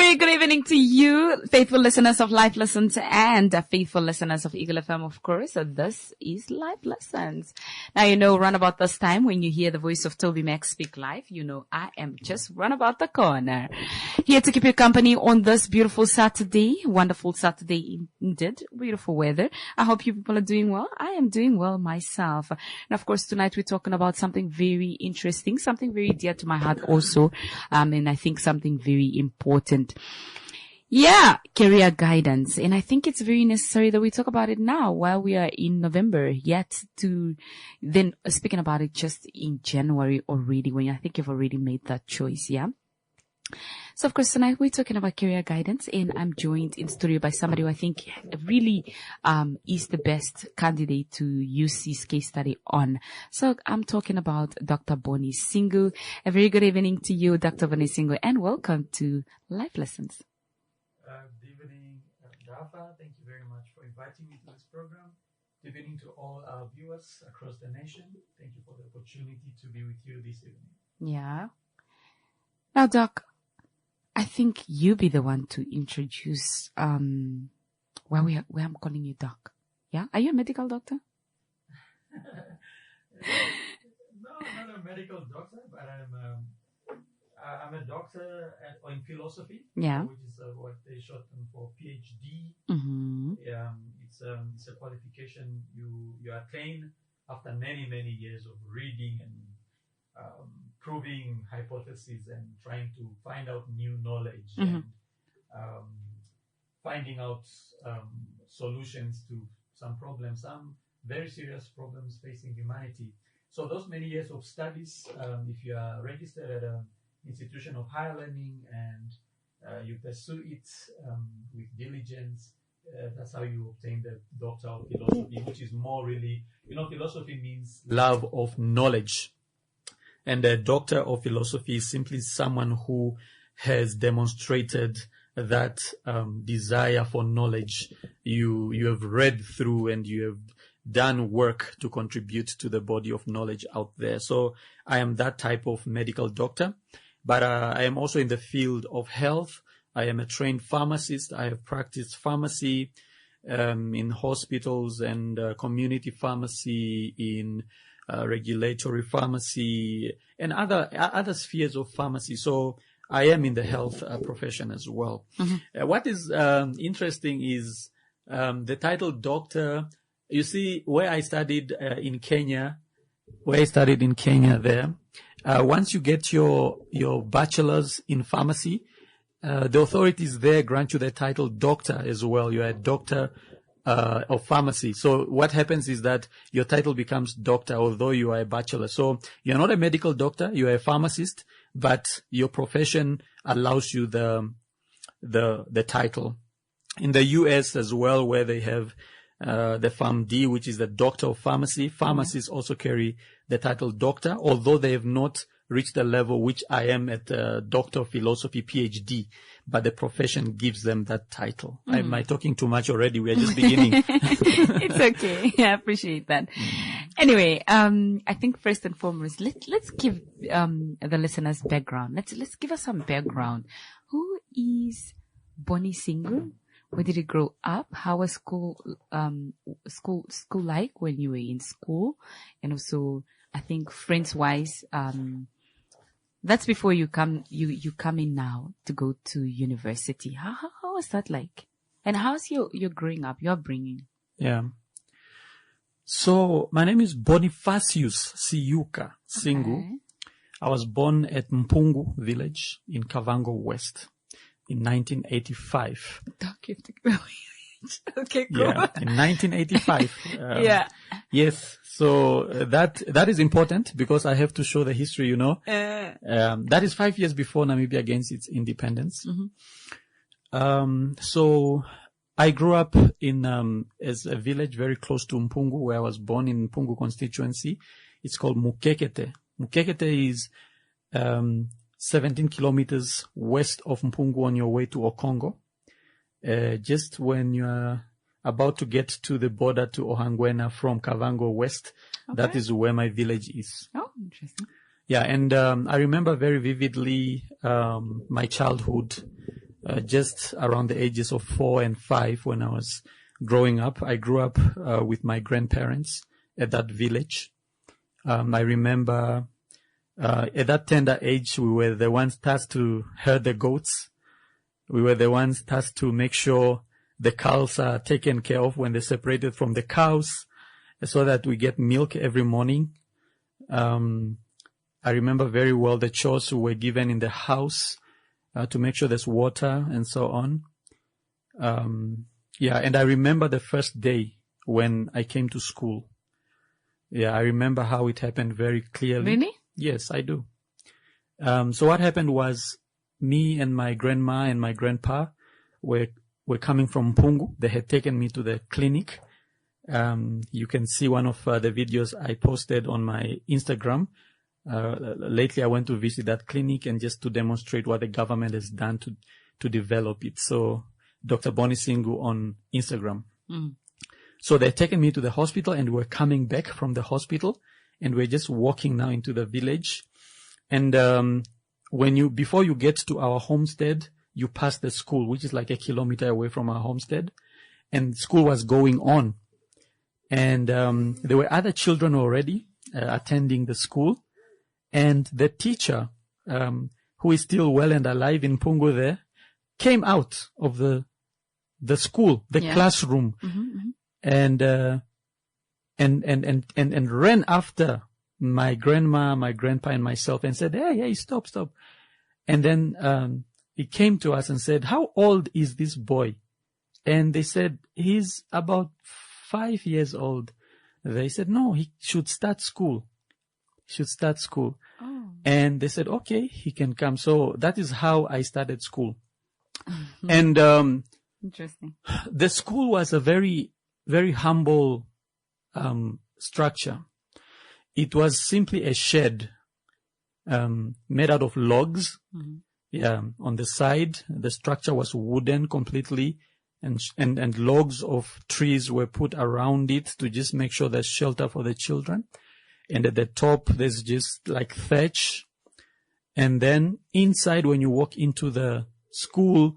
very good evening to you, faithful listeners of Life Lessons and faithful listeners of Eagle FM, of course. So this is Life Lessons. Now, you know, run about this time when you hear the voice of Toby Max speak live, you know I am just run about the corner. Here to keep you company on this beautiful Saturday. Wonderful Saturday indeed. Beautiful weather. I hope you people are doing well. I am doing well myself. And of course, tonight we're talking about something very interesting, something very dear to my heart also. And I think something very important. Yeah, career guidance. And I think it's very necessary that we talk about it now while we are in November, yet to then speaking about it just in January already, when I think you've already made that choice. Yeah. So of course tonight we're talking about career guidance, and I'm joined in studio by somebody who I think really is the best candidate to use this case study on. So I'm talking about Dr. Boni Singu. A very good evening to you, Dr. Boni Singu, and welcome to Life Lessons. Good evening, Dafa. Thank you very much for inviting me to this program. Good evening to all our viewers across the nation. Thank you for the opportunity to be with you this evening. Yeah. Now, Doc, I think you be the one to introduce why I'm calling you Doc. Yeah? Are you a medical doctor? No, I'm not a medical doctor, but I'm a doctor in philosophy. Yeah. Which is what they shorten for PhD. Mm-hmm. It's a qualification you attain after many years of reading and proving hypotheses and trying to find out new knowledge and finding out solutions to some problems, some very serious problems facing humanity. So those many years of studies, if you are registered at an institution of higher learning and you pursue it with diligence, that's how you obtain the Doctor of Philosophy, which is more really, philosophy means love of knowledge. And a Doctor of Philosophy is simply someone who has demonstrated that desire for knowledge. You have read through and you have done work to contribute to the body of knowledge out there. So I am that type of medical doctor, but I am also in the field of health. I am a trained pharmacist. I have practiced pharmacy in hospitals and community pharmacy, in regulatory pharmacy, and other spheres of pharmacy. So I am in the health profession as well. Mm-hmm. What is interesting is the title doctor. You see, where I studied in Kenya, there, once you get your bachelor's in pharmacy, the authorities there grant you the title doctor as well. You are a doctor of pharmacy. So what happens is that your title becomes doctor, although you are a bachelor. So you're not a medical doctor, you are a pharmacist, but your profession allows you the title. In the US as well, where they have the PharmD, which is the doctor of pharmacy, pharmacists also carry the title doctor, although they have not reached the level which I am at Doctor of Philosophy, PhD, but the profession gives them that title. Am I talking too much already? We are just beginning. It's okay. I appreciate that. Anyway, I think first and foremost, let's give the listeners background. Let's give us some background. Who is Boni Singu? Where did you grow up? How was school like when you were in school? And also, I think friends-wise, that's before you come in now to go to university. How was that like? And how's your growing up, your upbringing? Yeah. So my name is Bonifacius Siyuka Singu. Okay. I was born at Mpungu village in Kavango West in 1985. Okay, cool. Yeah, in 1985. Yeah. Yes. So that is important because I have to show the history, that is 5 years before Namibia gains its independence. Mm-hmm. So I grew up in as a village very close to Mpungu, where I was born, in Mpungu constituency. It's called Mukekete. Mukekete is 17 kilometers west of Mpungu on your way to Okongo. Just when you are about to get to the border to Ohangwena from Kavango West, okay. That is where my village is. Oh, interesting. Yeah, and I remember very vividly my childhood just around the ages of 4 and 5 when I was growing up. I grew up with my grandparents at that village. I remember at that tender age, we were the ones tasked to herd the goats. We were the ones tasked to make sure the cows are taken care of when they're separated from the cows so that we get milk every morning. I remember very well the chores we were given in the house to make sure there's water and so on. And I remember the first day when I came to school. Yeah, I remember how it happened very clearly. Really? Yes, I do. So what happened was me and my grandma and my grandpa were coming from Pungu. They had taken me to the clinic. You can see one of the videos I posted on my Instagram. Lately, I went to visit that clinic and just to demonstrate what the government has done to develop it. So Dr. Boni Singu on Instagram. Mm. So they're taking me to the hospital and we're coming back from the hospital and we're just walking now into the village. And before you get to our homestead, you pass the school, which is like 1 kilometer away from our homestead. And school was going on. And there were other children already attending the school. And the teacher, who is still well and alive in Pungu there, came out of the school, the classroom, and ran after my grandma, my grandpa, and myself, and said, "Hey, stop!" And then he came to us and said, "How old is this boy?" And they said, "He's about 5 years old." They said, "No, he should start school. Oh. And they said, "Okay, he can come." So that is how I started school. Mm-hmm. And interesting. The school was a very, very humble structure. It was simply a shed made out of logs. Mm-hmm. Yeah, on the side, the structure was wooden completely, and logs of trees were put around it to just make sure there's shelter for the children. And at the top, there's just like thatch. And then inside, when you walk into the school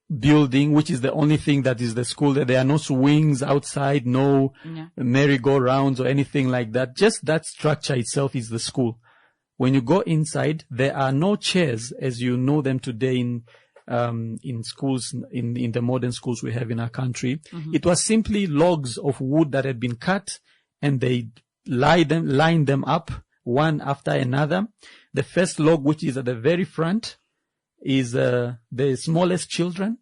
building, which is the only thing that is the school, there are no swings outside, no merry-go-rounds or anything like that. Just that structure itself is the school. When you go inside, there are no chairs as you know them today in schools, in the modern schools we have in our country. Mm-hmm. It was simply logs of wood that had been cut, and they line them up one after another. The first log, which is at the very front, is the smallest children.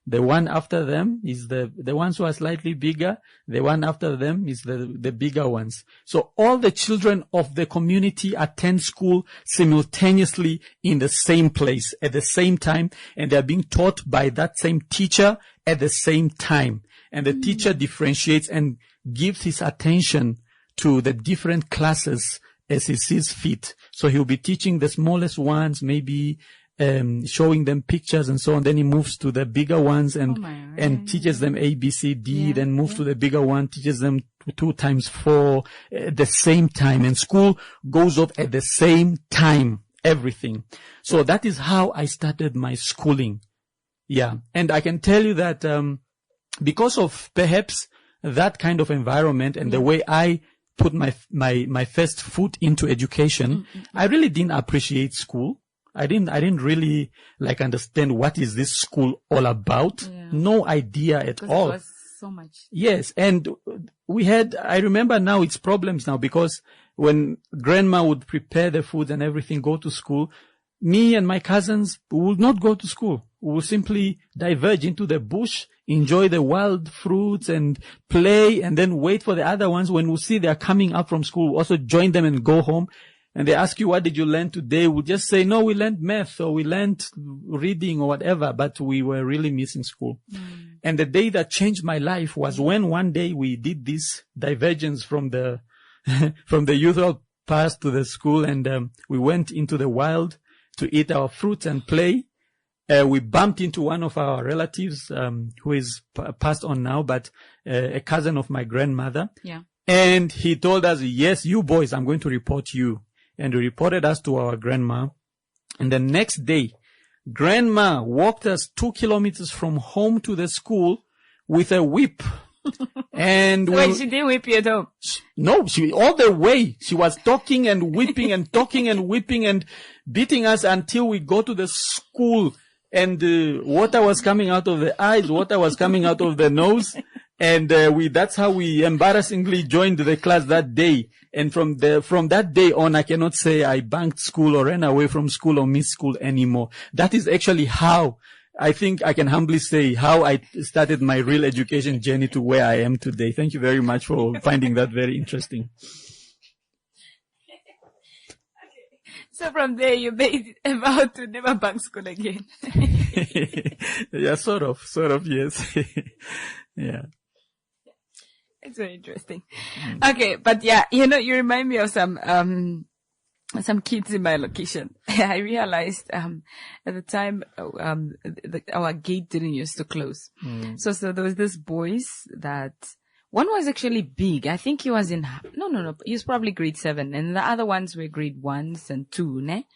The one after them is the ones who are slightly bigger. The one after them is the bigger ones. So all the children of the community attend school simultaneously in the same place at the same time, and they are being taught by that same teacher at the same time. And the teacher differentiates and gives his attention to the different classes as he sees fit. So he'll be teaching the smallest ones, maybe showing them pictures and so on. Then he moves to the bigger ones and teaches them A, B, C, D. Then moves to the bigger one, teaches them 2 times 4 at the same time. And school goes off at the same time, everything. So that is how I started my schooling. Yeah. And I can tell you that because of perhaps that kind of environment and the way I put my first foot into education, I really didn't appreciate school. I didn't really understand what is this school all about. Yeah. No idea at all. It was so much. Yes. And I remember now it's problems now, because when grandma would prepare the food and everything, go to school, me and my cousins would not go to school. We would simply diverge into the bush, enjoy the wild fruits and play, and then wait for the other ones. When we see they are coming up from school, we'll also join them and go home. And they ask you, what did you learn today? We'll just say, no, we learned math or we learned reading or whatever, but we were really missing school. And the day that changed my life was when one day we did this divergence from the usual path to the school, and we went into the wild to eat our fruits and play. We bumped into one of our relatives, who is passed on now, but a cousin of my grandmother. Yeah. And he told us, yes, you boys, I'm going to report you. And he reported us to our grandma. And the next day, Grandma walked us 2 kilometers from home to the school with a whip. And Wait, she didn't whip you at home? No, all the way, she was talking and whipping and talking and whipping and beating us until we go to the school. And water was coming out of the eyes, water was coming out of the nose. And that's how we embarrassingly joined the class that day. And from that day on, I cannot say I bunked school or ran away from school or missed school anymore. That is actually how I think I can humbly say how I started my real education journey to where I am today. Thank you very much for finding that very interesting. So from there, you made a vow to never bunk school again. Yeah, sort of, yes. Yeah. It's very interesting. Okay, but yeah, you remind me of some kids in my location. I realized, at the time, our gate didn't used to close. So there was this boys that, one was actually big. I think he was he was probably grade 7. And the other ones were grade 1s and 2, ne?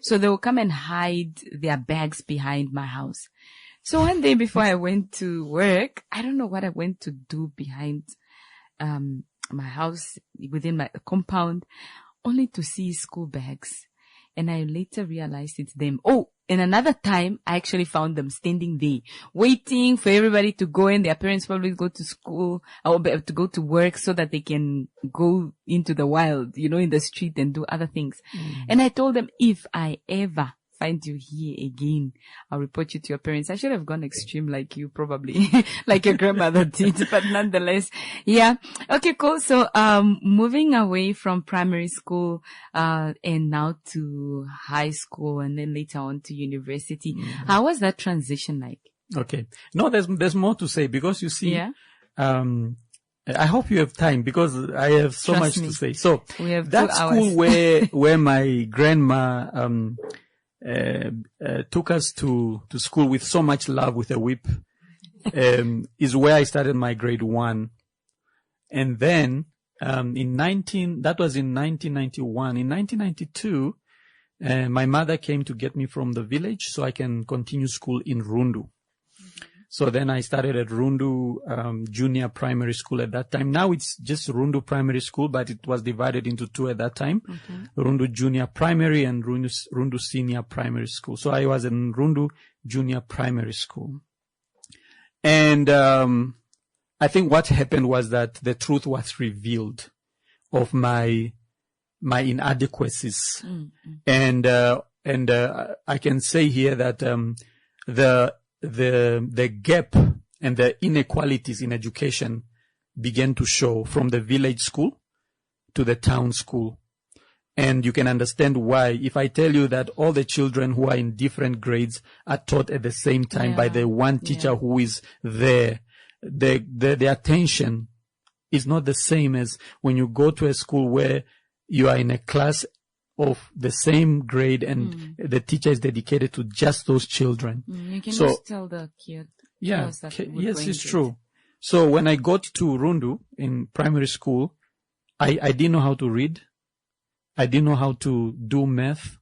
So they would come and hide their bags behind my house. So one day before I went to work, I don't know what I went to do behind, my house within my compound, only to see school bags. And I later realized it's them. Oh, and another time I actually found them standing there waiting for everybody to go in. Their parents probably go to school or to go to work so that they can go into the wild, in the street and do other things. And I told them, if I ever find you here again, I'll report you to your parents. I should have gone extreme like you probably, like your grandmother did, but nonetheless, yeah. Okay, cool. So, moving away from primary school, and now to high school and then later on to university. How was that transition like? Okay. No, there's more to say because you see, yeah. I hope you have time because I have so Trust much me. to say. So We have that 2 school hours. where my grandma, took us to school with so much love with a whip, is where I started my grade 1. And then, that was in 1991. In 1992, my mother came to get me from the village so I can continue school in Rundu. So then I started at Rundu, junior primary school at that time. Now it's just Rundu primary school, but it was divided into 2 at that time. Rundu junior primary and Rundu senior primary school. So I was in Rundu junior primary school. And, I think what happened was that the truth was revealed of my inadequacies. And I can say here that, the gap and the inequalities in education began to show from the village school to the town school. And you can understand why if I tell you that all the children who are in different grades are taught at the same time by the one teacher who is there. The attention is not the same as when you go to a school where you are in a class of the same grade and the teacher is dedicated to just those children. You can just tell the kid. Yeah, yes, it's true. So when I got to Rundu in primary school, I didn't know how to read. I didn't know how to do math.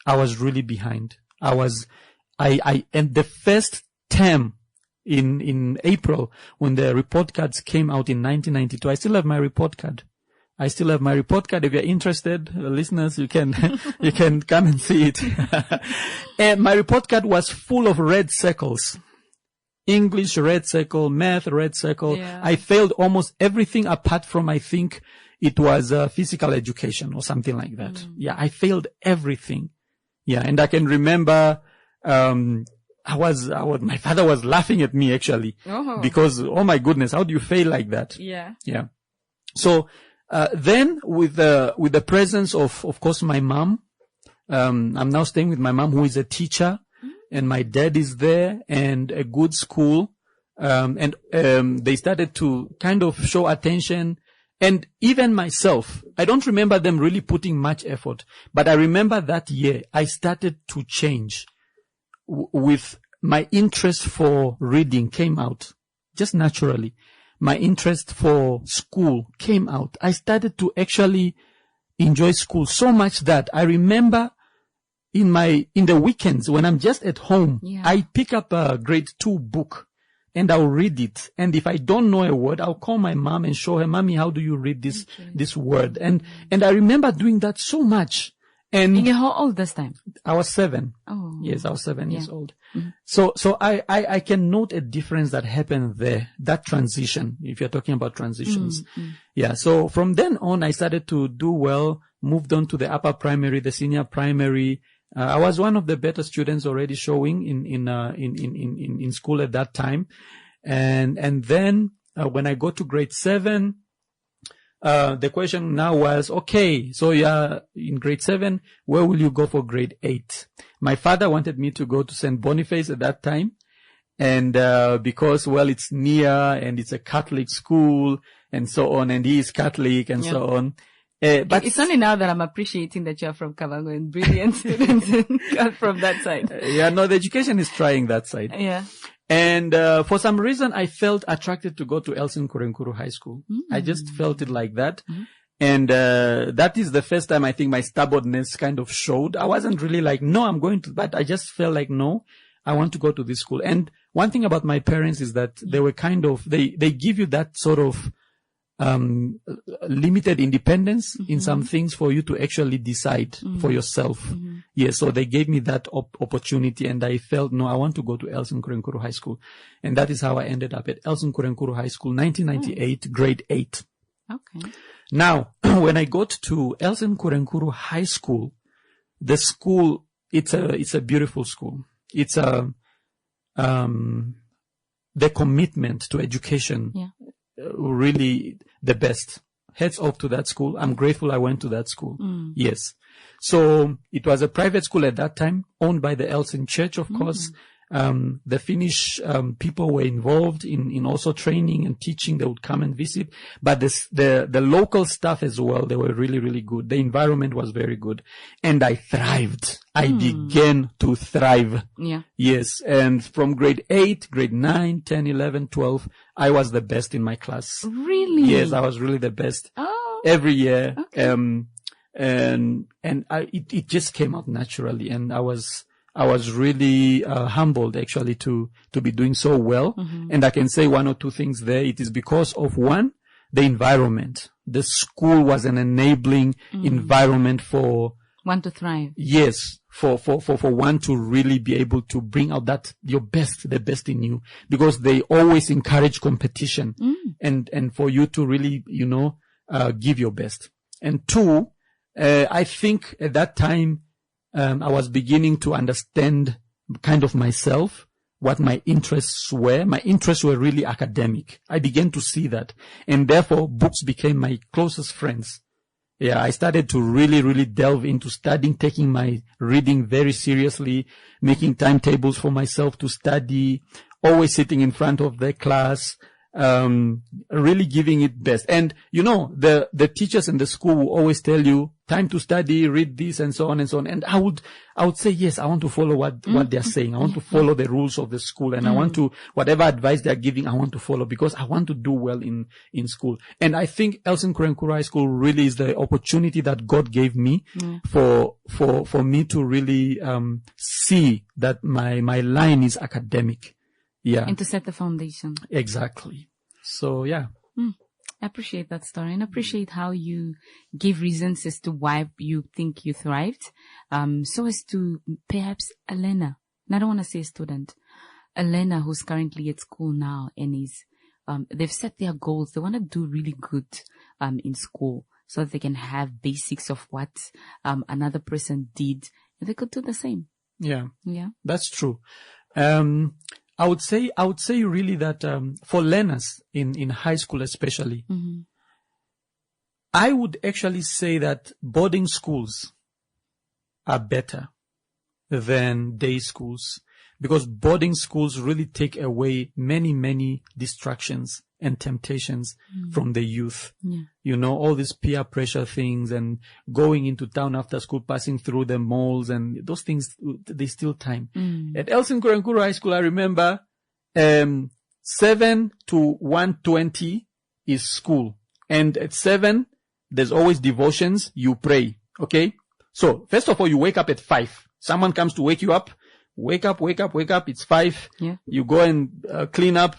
I was really behind. And the first term in April, when the report cards came out in 1992, I still have my report card. If you're interested, listeners, you can come and see it. And my report card was full of red circles. English, red circle, math, red circle. Yeah. I failed almost everything apart from, I think it was physical education or something like that. Yeah, I failed everything. Yeah, and I can remember, my father was laughing at me actually. Because, oh my goodness, how do you fail like that? Yeah. Yeah. So, then with the presence of course, my mom, I'm now staying with my mom who is a teacher and my dad is there and a good school. And they started to kind of show attention. And even myself, I don't remember them really putting much effort, but I remember that year I started to change with my interest for reading came out just naturally. My interest for school came out. I started to actually enjoy school so much that I remember in the weekends when I'm just at home, Yeah. I pick up a grade 2 book and I'll read it. And if I don't know a word, I'll call my mom and show her, Mommy, how do you read this word? And I remember doing that so much. And you're how old this time? I was 7. Oh. Yes, I was 7 years old. Mm-hmm. So I can note a difference that happened there, that transition, if you're talking about transitions. Mm-hmm. Yeah. So from then on, I started to do well, moved on to the upper primary, the senior primary. I was one of the better students already showing in school at that time. And then, when I got to grade 7, the question now was, okay, so you're in grade 7, where will you go for grade 8? My father wanted me to go to St. Boniface at that time. And, because, well, it's near and it's a Catholic school and so on, and he is Catholic and so on. But it's only now that I'm appreciating that you're from Kavango and brilliant students from that side. No, the education is trying that side. Yeah. And for some reason, I felt attracted to go to Elsin Kurenkuru High School. I just felt it like that. And that is the first time I think my stubbornness kind of showed. I wasn't really like, no, I'm going to, but I just felt like, no, I want to go to this school. And one thing about my parents is that they were kind of, they give you that sort of limited independence in some things for you to actually decide for yourself. Yes, so they gave me that opportunity, and I felt, no, I want to go to Elsin Kurenkuru High School. And that is how I ended up at Elsin Kurenkuru High School, 1998, grade 8. Okay. Now, when I got to Elsin Kurenkuru High School, the school, it's a beautiful school. It's the commitment to education. Yeah. Really the best. Hats off to that school. I'm grateful I went to that school. Yes. So it was a private school at that time, owned by the Elsin Church, of course. The Finnish people were involved in also training and teaching. They would come and visit. But the local staff as well, they were really, really good. The environment was very good. And I thrived. I began to thrive. Yeah. Yes. And from grade 8, grade 9, 10, 11, 12, I was the best in my class. Really? Yes, I was really the best. Oh. Every year. Okay. And it just came out naturally. And I was really humbled actually to be doing so well. And I can say one or two things there. It is because of, one, the environment. The school was an enabling environment for one to thrive. Yes, for one to really be able to bring out the best in you, because they always encourage competition and for you to really, give your best. And two, I think at that time, I was beginning to understand kind of myself, what my interests were. My interests were really academic. I began to see that. And therefore, books became my closest friends. Yeah, I started to really, really delve into studying, taking my reading very seriously, making timetables for myself to study, always sitting in front of the class, really giving it best. And, the teachers in the school will always tell you, time to study, read this, and so on and so on. And I would say, yes, I want to follow what they're saying. I want to follow the rules of the school, and I want to, whatever advice they're giving, I want to follow, because I want to do well in school. And I think Elsin Kurenkuru High School really is the opportunity that God gave me for me to really, see that my line is academic. Yeah. And to set the foundation. Exactly. So, yeah. I appreciate that story, and appreciate how you give reasons as to why you think you thrived. So as to perhaps Elena, and I don't want to say student, Elena, who's currently at school now and is, they've set their goals. They want to do really good, in school, so that they can have basics of what, another person did, and they could do the same. Yeah. Yeah. That's true. I would say really that, for learners in high school especially, I would actually say that boarding schools are better than day schools, because boarding schools really take away many, many distractions and temptations from the youth. Yeah. All these peer pressure things and going into town after school, passing through the malls, and those things, they steal time. At Elsin Kurenkuru High School, I remember, 7 to 1:20 is school. And at 7, there's always devotions. You pray. Okay. So first of all, you wake up at 5. someone comes to wake you up, wake up. It's 5. Yeah. You go and clean up,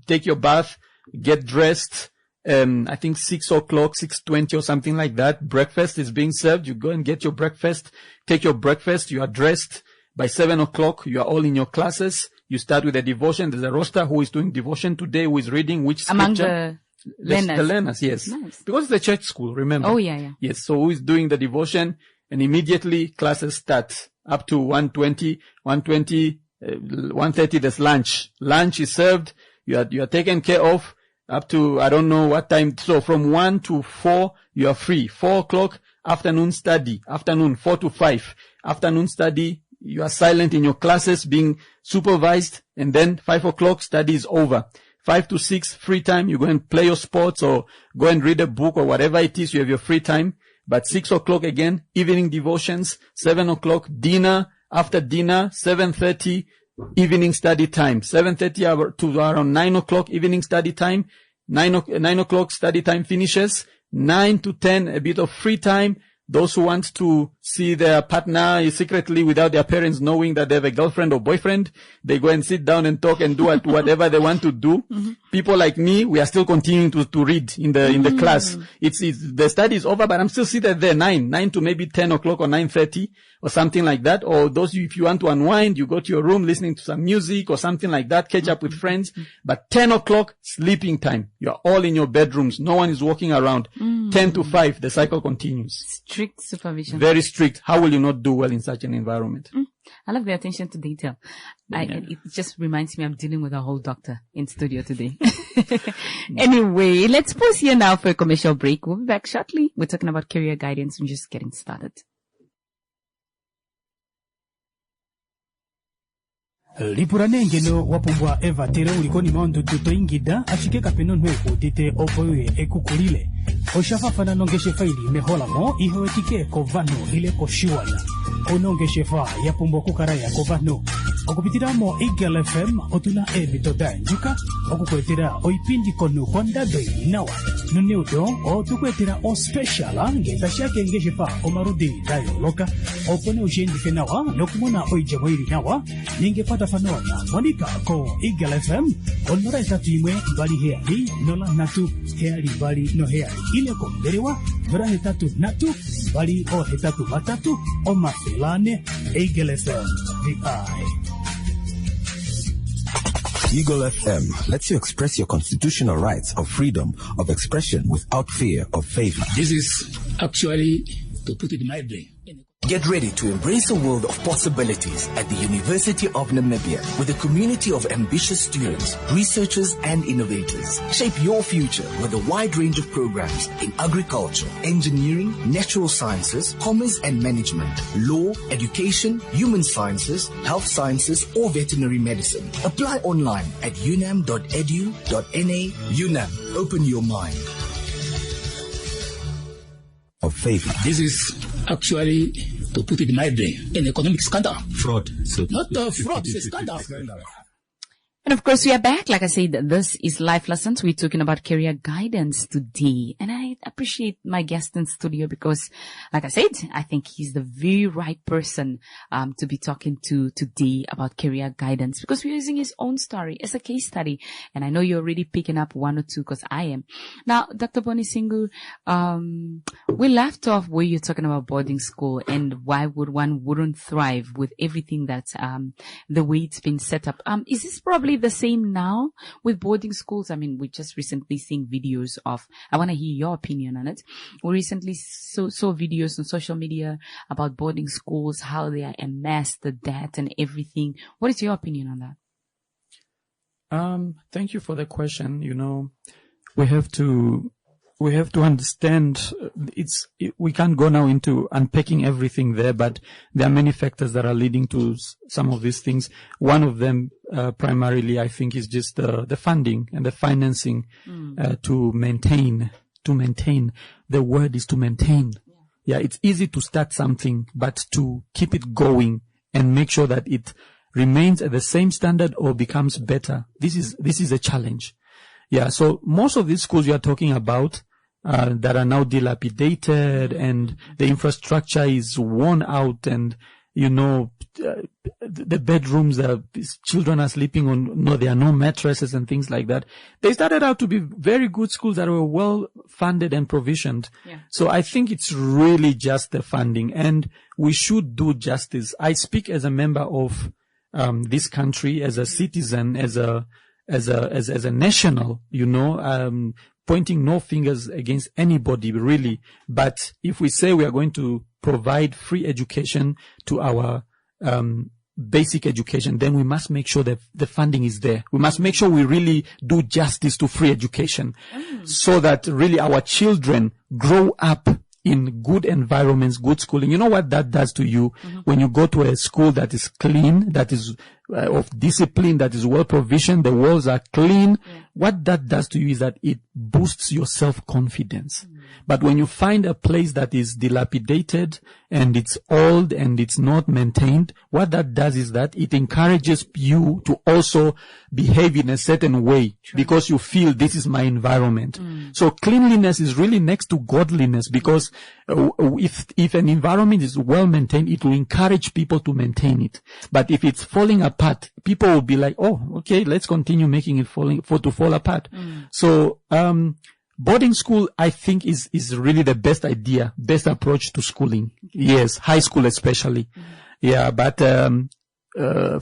take your bath, get dressed. I think 6 o'clock, 6:20 or something like that. Breakfast is being served. You go and get your breakfast, take your breakfast. You are dressed. By 7 o'clock, you are all in your classes. You start with a devotion. There's a roster who is doing devotion today, who is reading which scripture. Among the learners. The learners, yes. Nice. Because it's a church school, remember? Oh, yeah. Yes. So who is doing the devotion? And immediately classes start up to 1:20, 1:30, there's lunch. Lunch is served. You are taken care of up to, I don't know what time. So from 1 to 4, you are free. 4 o'clock, afternoon study. Afternoon, 4 to 5. Afternoon study. You are silent in your classes being supervised, and then 5 o'clock study is over. 5 to 6 free time. You go and play your sports or go and read a book or whatever it is. You have your free time. But 6 o'clock again, evening devotions. 7 o'clock dinner. After dinner, 7:30 evening study time. 7:30 to around 9 o'clock evening study time. 9 o'clock study time finishes. 9 to 10 a bit of free time. Those who want to see their partner secretly without their parents knowing that they have a girlfriend or boyfriend, they go and sit down and talk and do whatever they want to do. Mm-hmm. People like me, we are still continuing to read in the class. It's the study is over, but I'm still seated there 9 to maybe 10 o'clock or 9:30 or something like that. Or those, if you want to unwind, you go to your room listening to some music or something like that, catch up with friends. But 10 o'clock, sleeping time. You're all in your bedrooms. No one is walking around. 10 to 5, the cycle continues. Strict supervision. Very strict. How will you not do well in such an environment? I love the attention to detail. It just reminds me I'm dealing with a whole doctor in studio today. Anyway, let's pause here now for a commercial break. We'll be back shortly. We're talking about career guidance. We're just getting started. Lipuranengeno wapumbwa eva tere ulikoni maondo tuto ingida achike kapeno nweko tite opoye ekukulile oshafafana nongeshe faili meholamo ihowetike kovano ile koshiwana onongeshefa yapumbwa kukaraya kovano okupitiramo Eagle FM otuna ebitoda njuka okukwetera oipindi kono kwandado inawa nuneudo otukwetera o special ngetashake ngeshefa omarudi dayo loka opone ushendife nawa nokumona oijamwiri nawa ningepata fanona monika ko Eagle FM onora itatu imwe bali heali nola natu heali bali no heali ile konderewa nora hetatu natu bali o hetatu matatu o mafelane Eagle FM VI. Eagle FM lets you express your constitutional rights of freedom of expression without fear of favor. This is actually, to put it mildly, Get ready to embrace a world of possibilities at the University of Namibia with a community of ambitious students, researchers and innovators. Shape your future with a wide range of programs in agriculture, engineering, natural sciences, commerce and management, law, education, human sciences, health sciences or veterinary medicine. Apply online at unam.edu.na. UNAM, open your mind. Of favor. This is actually, to put it mildly, an economic scandal. Fraud. So not fraud, it's a scandal. And of course, we are back. Like I said, this is Life Lessons. We're talking about career guidance today. And I appreciate my guest in studio because, like I said, I think he's the very right person to be talking to today about career guidance because we're using his own story as a case study. And I know you're already picking up one or two because I am. Now, Dr. Boni Singu, we left off where you're talking about boarding school and why one wouldn't thrive with everything that's the way it's been set up. Is this probably the same now with boarding schools? I mean, we just recently seen videos of, I want to hear your opinion on it. We recently saw videos on social media about boarding schools, how they are a mess, the debt and everything. What is your opinion on that? Thank you for the question. You know, we have to understand we can't go now into unpacking everything there, but there are many factors that are leading to some of these things. One of them, primarily, I think, is just the funding and the financing, to maintain. The word is to maintain. Yeah, it's easy to start something, but to keep it going and make sure that it remains at the same standard or becomes better. This is a challenge. Yeah, so most of these schools you are talking about, that are now dilapidated and the infrastructure is worn out and the bedrooms, children are sleeping on, there are no mattresses and things like that. They started out to be very good schools that were well funded and provisioned. Yeah. So I think it's really just the funding, and we should do justice. I speak as a member of this country, as a citizen, as a national, pointing no fingers against anybody, really. But if we say we are going to provide free education to our basic education, then we must make sure that the funding is there. We must make sure we really do justice to free education so that really our children grow up in good environments, good schooling. You know what that does to you when you go to a school that is clean, that is of discipline, that is well provisioned, the walls are clean. Yeah. What that does to you is that it boosts your self-confidence. But when you find a place that is dilapidated and it's old and it's not maintained, what that does is that it encourages you to also behave in a certain way because you feel this is my environment. So cleanliness is really next to godliness, because if an environment is well maintained, it will encourage people to maintain it. But if it's falling apart, people will be like, oh, okay, let's continue making it fall apart. So, boarding school, I think, is really the best idea, best approach to schooling. Yes, high school especially. Yeah, but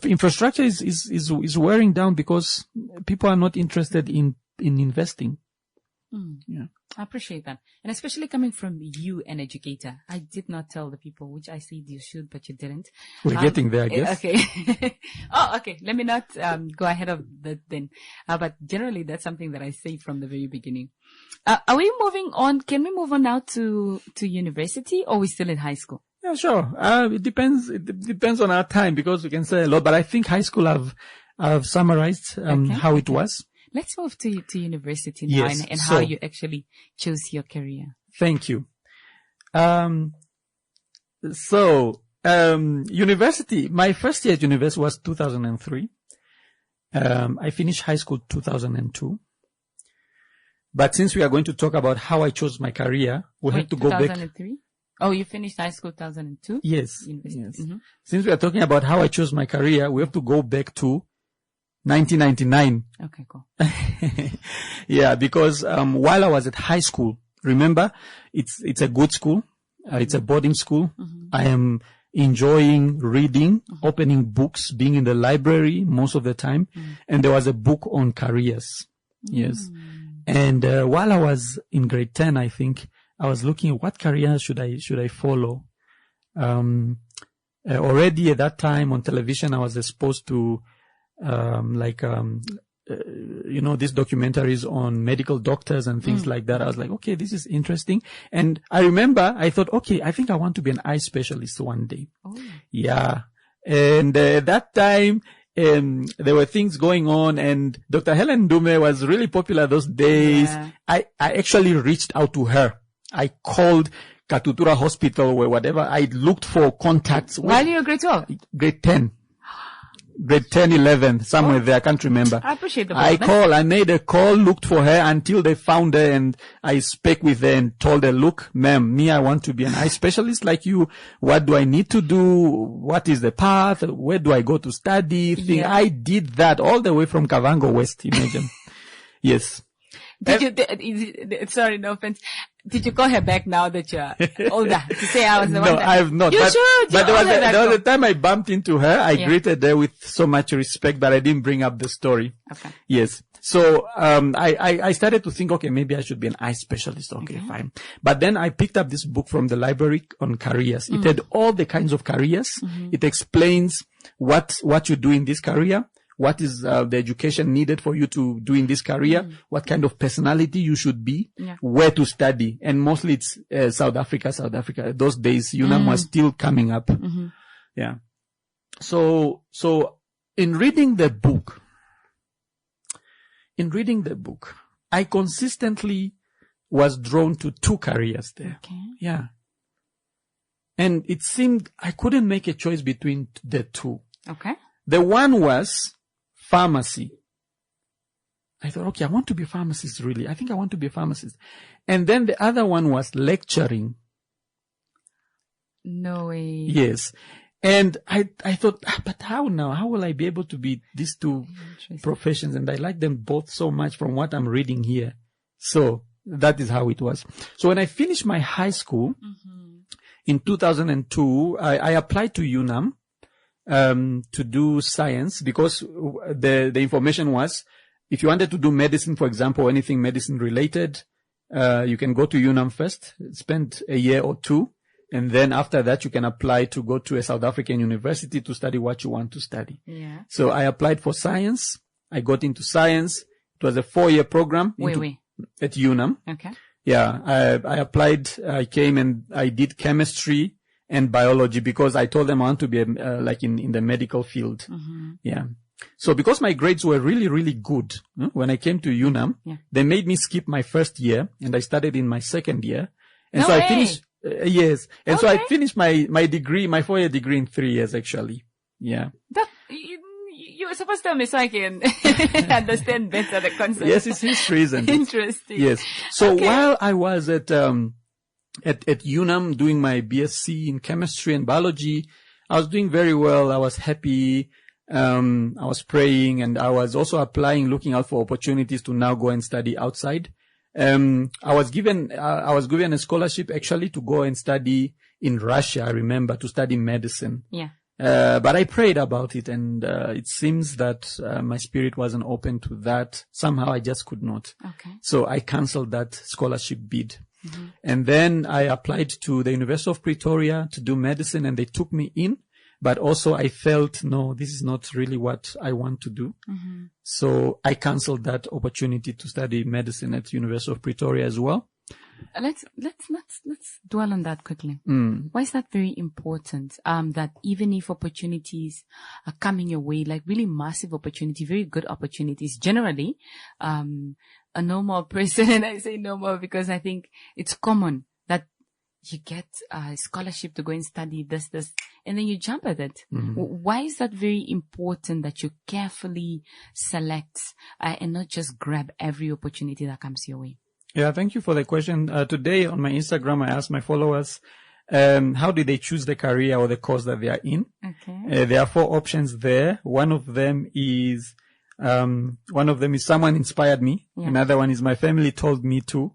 infrastructure is wearing down because people are not interested in investing. Yeah. I appreciate that. And especially coming from you, an educator. I did not tell the people, which I said you should, but you didn't. We're getting there, I guess. Okay. Oh, okay. Let me not go ahead of that then. But generally, that's something that I say from the very beginning. Are we moving on? Can we move on now to university, or are we still in high school? Yeah, sure. It depends. It depends on our time, because we can say a lot, but I think high school I've summarized how it was. Let's move to university now, Yes. and how you actually chose your career. Thank you. University, my first year at university was 2003. I finished high school 2002. But since we are going to talk about how I chose my career, we have to go back. 2003? Oh, you finished high school 2002? Yes. University. Yes. Since we are talking about how I chose my career, we have to go back to 1999. Okay, cool. Yeah, because while I was at high school, remember, it's a good school. It's a boarding school. I am enjoying reading, opening books, being in the library most of the time. And there was a book on careers. Yes. And while I was in grade 10, I think, I was looking at what career should I follow. Already at that time on television, I was exposed to these documentaries on medical doctors and things like that. I was like, okay, this is interesting. And I remember I thought, okay, I think I want to be an eye specialist one day. Oh. Yeah. And at that time, there were things going on, and Dr. Helen Dume was really popular those days. Yeah. I actually reached out to her. I called Katutura Hospital or whatever. I looked for contacts. While you were grade 12? Grade 10. Grade 10, 11, somewhere there. I can't remember. I appreciate the I made a call, looked for her until they found her, and I spoke with her and told her, look, ma'am, I want to be an eye specialist like you. What do I need to do? What is the path? Where do I go to study? Yeah. I did that all the way from Kavango West, imagine. Yes. Sorry, no offense. Did you call her back now that you're older to say I was the one? No, I have not. You should. But there was a time I bumped into her. I greeted her with so much respect, but I didn't bring up the story. Okay. Yes. So, I started to think, okay, maybe I should be an eye specialist. Okay, fine. But then I picked up this book from the library on careers. It had all the kinds of careers. It explains what you do in this career. What is the education needed for you to do in this career? What kind of personality you should be? Where to study? And mostly it's South Africa. Those days, UNAM was still coming up. Yeah. So in reading the book, I consistently was drawn to two careers there. Okay. Yeah. And it seemed I couldn't make a choice between the two. Okay. The one was pharmacy. I thought, okay, I want to be a pharmacist, really. I think I want to be a pharmacist. And then the other one was lecturing. No way. Yes. And I thought, but how now? How will I be able to be these two professions? And I like them both so much from what I'm reading here. So that is how it was. So when I finished my high school in 2002, I applied to UNAM to do science, because the information was, if you wanted to do medicine, for example, or anything medicine related, you can go to UNAM first, spend a year or two, and then after that you can apply to go to a South African university to study what you want to study. Yeah. So I applied for science. I got into science. It was a 4-year program at UNAM. Okay. Yeah, I applied. I came and I did chemistry and biology, because I told them I want to be like in the medical field. Yeah. So because my grades were really, really good, when I came to UNAM, they made me skip my first year, and I started in my second year. And so I finished, yes. And so I finished my degree, my 4-year degree in 3 years, actually. Yeah. That, you were supposed to tell me so I can understand better the concept. Yes, it's history, isn't it? Interesting. Yes. So while I was at UNAM doing my BSc in chemistry and biology, I was doing very well. I was happy. I was praying, and I was also applying, looking out for opportunities to now go and study outside. I was given a scholarship actually to go and study in Russia. I remember, to study medicine. Yeah. But I prayed about it, and it seems that my spirit wasn't open to that. Somehow I just could not. Okay. So I canceled that scholarship bid. And then I applied to the University of Pretoria to do medicine, and they took me in. But also I felt, no, this is not really what I want to do. So I canceled that opportunity to study medicine at University of Pretoria as well. Let's dwell on that quickly. Why is that very important? That even if opportunities are coming your way, like really massive opportunity, very good opportunities, generally, a normal person, and I say normal because I think it's common that you get a scholarship to go and study this, and then you jump at it. Why is that very important that you carefully select and not just grab every opportunity that comes your way? Yeah, thank you for the question. Today on my Instagram, I asked my followers, how did they choose the career or the course that they are in? Okay. There are 4 options there. One of them is someone inspired me. Yeah. Another one is my family told me to.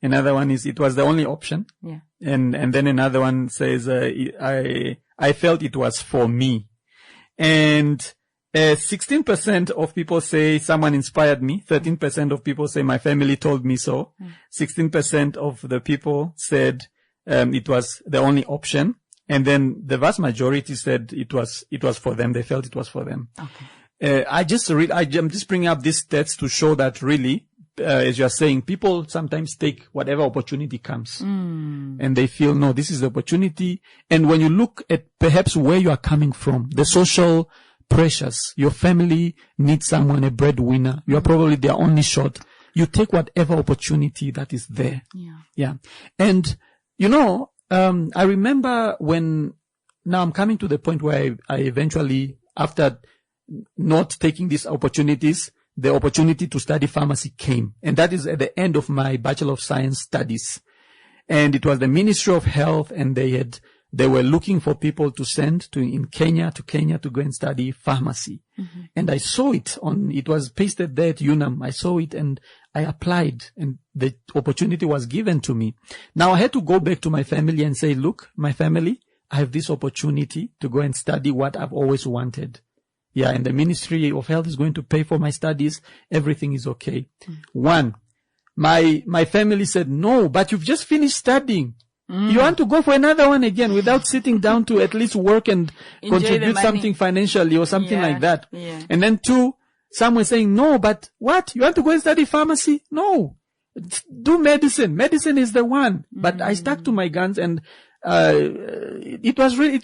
Another one is it was the only option. Yeah. And then another one says, I felt it was for me. And 16% of people say someone inspired me. 13% of people say my family told me so. 16% of the people said it was the only option. And then the vast majority said it was for them. They felt it was for them. Okay. I'm just bringing up these stats to show that really, as you are saying, people sometimes take whatever opportunity comes and they feel, no, this is the opportunity. And when you look at perhaps where you are coming from, the social pressures, your family needs someone, a breadwinner. You are probably their only shot. You take whatever opportunity that is there. Yeah. And, I remember now I'm coming to the point where I eventually, after not taking these opportunities, the opportunity to study pharmacy came. And that is at the end of my Bachelor of Science studies. And it was the Ministry of Health, and they were looking for people to send to Kenya to go and study pharmacy. And I saw it it was pasted there at UNAM. I saw it and I applied, and the opportunity was given to me. Now I had to go back to my family and say, look, my family, I have this opportunity to go and study what I've always wanted. Yeah, and the Ministry of Health is going to pay for my studies. Everything is okay. One, my family said, no, but you've just finished studying. You want to go for another one again without sitting down to at least work and contribute something financially or something like that. Yeah. And then 2, some were saying, no, but what? You want to go and study pharmacy? No. Do medicine. Medicine is the one. But I stuck to my guns, and it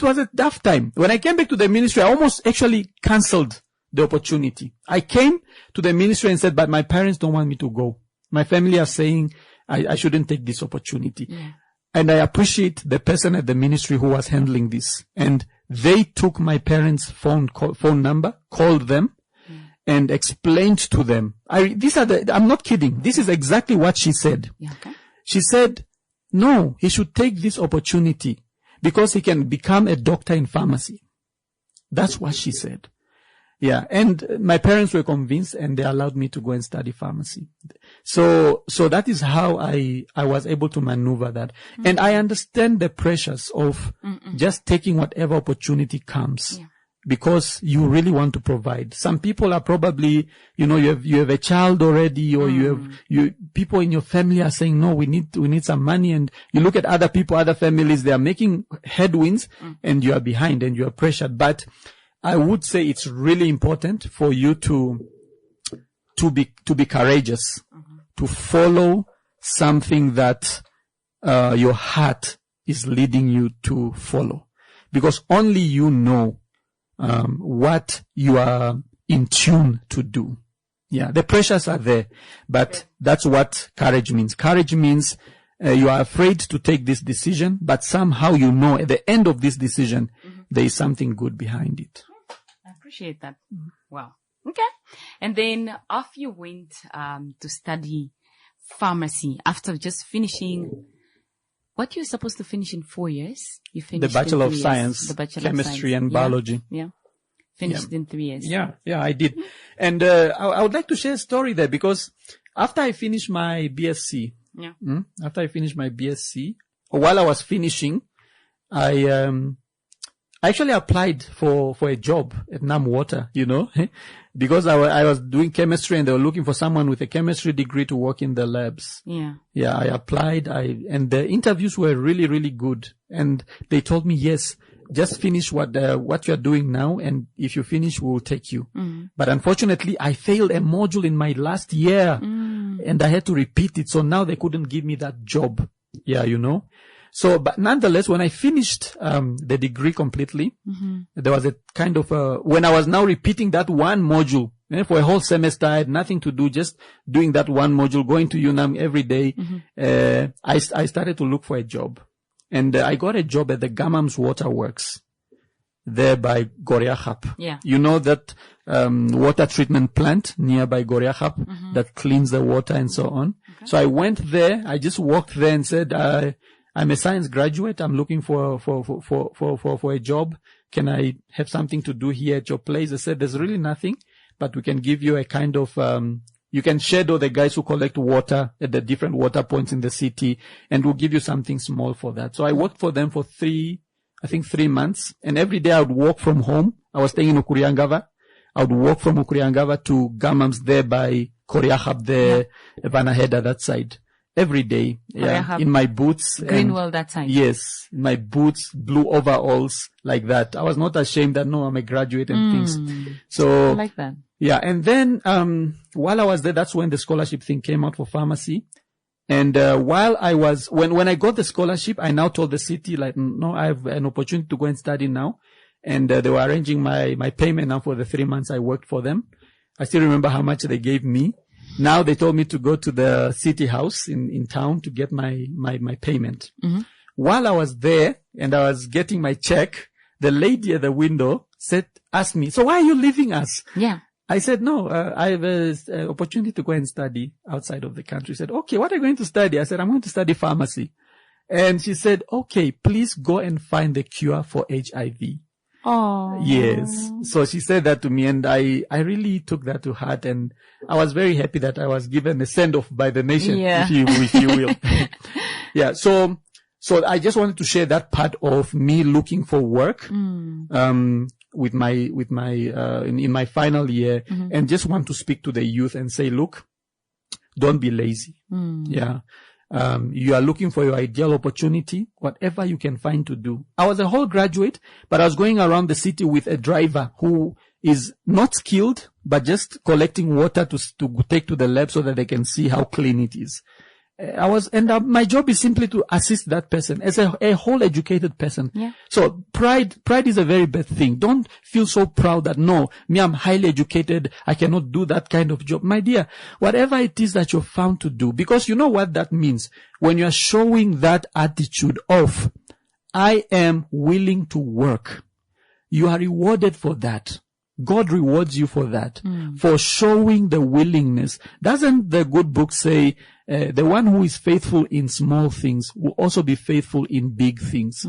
was a tough time. When I came back to the ministry, I almost actually cancelled the opportunity. I came to the ministry and said, but my parents don't want me to go. My family are saying I shouldn't take this opportunity. Yeah. And I appreciate the person at the ministry who was handling this. And they took my parents' phone number, called them, and explained to them. I'm not kidding. This is exactly what she said. Yeah, okay. She said, no, he should take this opportunity because he can become a doctor in pharmacy. That's what she said. Yeah. And my parents were convinced and they allowed me to go and study pharmacy. So that is how I was able to maneuver that. Mm-hmm. And I understand the pressures of just taking whatever opportunity comes. Yeah. Because you really want to provide. Some people are probably, you have a child already, or people in your family are saying, no, we need some money. And you look at other families, they are making headwinds and you are behind and you are pressured. But I would say it's really important for you to be courageous, to follow something that, your heart is leading you to follow, because only you know what you are in tune to do. Yeah, the pressures are there, but that's what courage means. Courage means you are afraid to take this decision, but somehow you know at the end of this decision, there is something good behind it. I appreciate that. Wow. Okay. And then off you went to study pharmacy after just finishing what you're supposed to finish in 4 years. You finished the Bachelor of Science, Chemistry and Biology. Yeah. Finished in 3 years. Yeah, I did. And I would like to share a story there, because after I finished my BSc, while I was finishing, I actually applied for a job at NAM Water, because I was doing chemistry and they were looking for someone with a chemistry degree to work in the labs. Yeah. Yeah, I applied, and the interviews were really, really good. And they told me, yes, just finish what you're doing now, and if you finish, we'll take you. But unfortunately, I failed a module in my last year, and I had to repeat it. So now they couldn't give me that job. Yeah, So, but nonetheless, when I finished the degree completely, there was a kind of when I was now repeating that one module for a whole semester, I had nothing to do, just doing that one module, going to UNAM every day. I started to look for a job. And I got a job at the Gamam's Waterworks there by Goriakhap. Yeah. You know that water treatment plant nearby Goriakhap that cleans the water and so on. Okay. So I went there. I just walked there and said, I'm a science graduate. I'm looking for a job. Can I have something to do here at your place? They said, there's really nothing, but we can give you a kind of, you can shadow the guys who collect water at the different water points in the city, and we'll give you something small for that. So I worked for them for 3 months. And every day I would walk from home. I was staying in Ukuriangava. I would walk from Ukuriangava to Gamams there by Koriakhap there, Vanaheda, that side. Every day. Yeah. In my boots. Greenwell, that side. Yes. In my boots, blue overalls, like that. I was not ashamed that, no, I'm a graduate and things. So. I like that. Yeah. And then, while I was there, that's when the scholarship thing came out for pharmacy. And, when I got the scholarship, I now told the city, like, no, I have an opportunity to go and study now. And, they were arranging my payment now for the 3 months I worked for them. I still remember how much they gave me. Now they told me to go to the city house in town to get my payment. While I was there and I was getting my check, the lady at the window asked me, so why are you leaving us? Yeah. I said, no, I have an opportunity to go and study outside of the country. She said, okay, what are you going to study? I said, I'm going to study pharmacy. And she said, okay, please go and find the cure for HIV. Oh. Yes. So she said that to me, and I really took that to heart, and I was very happy that I was given a send-off by the nation, if you will. Yeah. So I just wanted to share that part of me looking for work, with my in my final year, and just want to speak to the youth and say, look, don't be lazy. Yeah. You are looking for your ideal opportunity, whatever you can find to do. I was a whole graduate, but I was going around the city with a driver who is not skilled, but just collecting water to take to the lab so that they can see how clean it is. My job is simply to assist that person as a whole educated person. Yeah. So pride is a very bad thing. Don't feel so proud that, no, I'm highly educated, I cannot do that kind of job. My dear, whatever it is that you're found to do, because you know what that means. When you're showing that attitude of, I am willing to work, you are rewarded for that. God rewards you for that, for showing the willingness. Doesn't the good book say, the one who is faithful in small things will also be faithful in big things.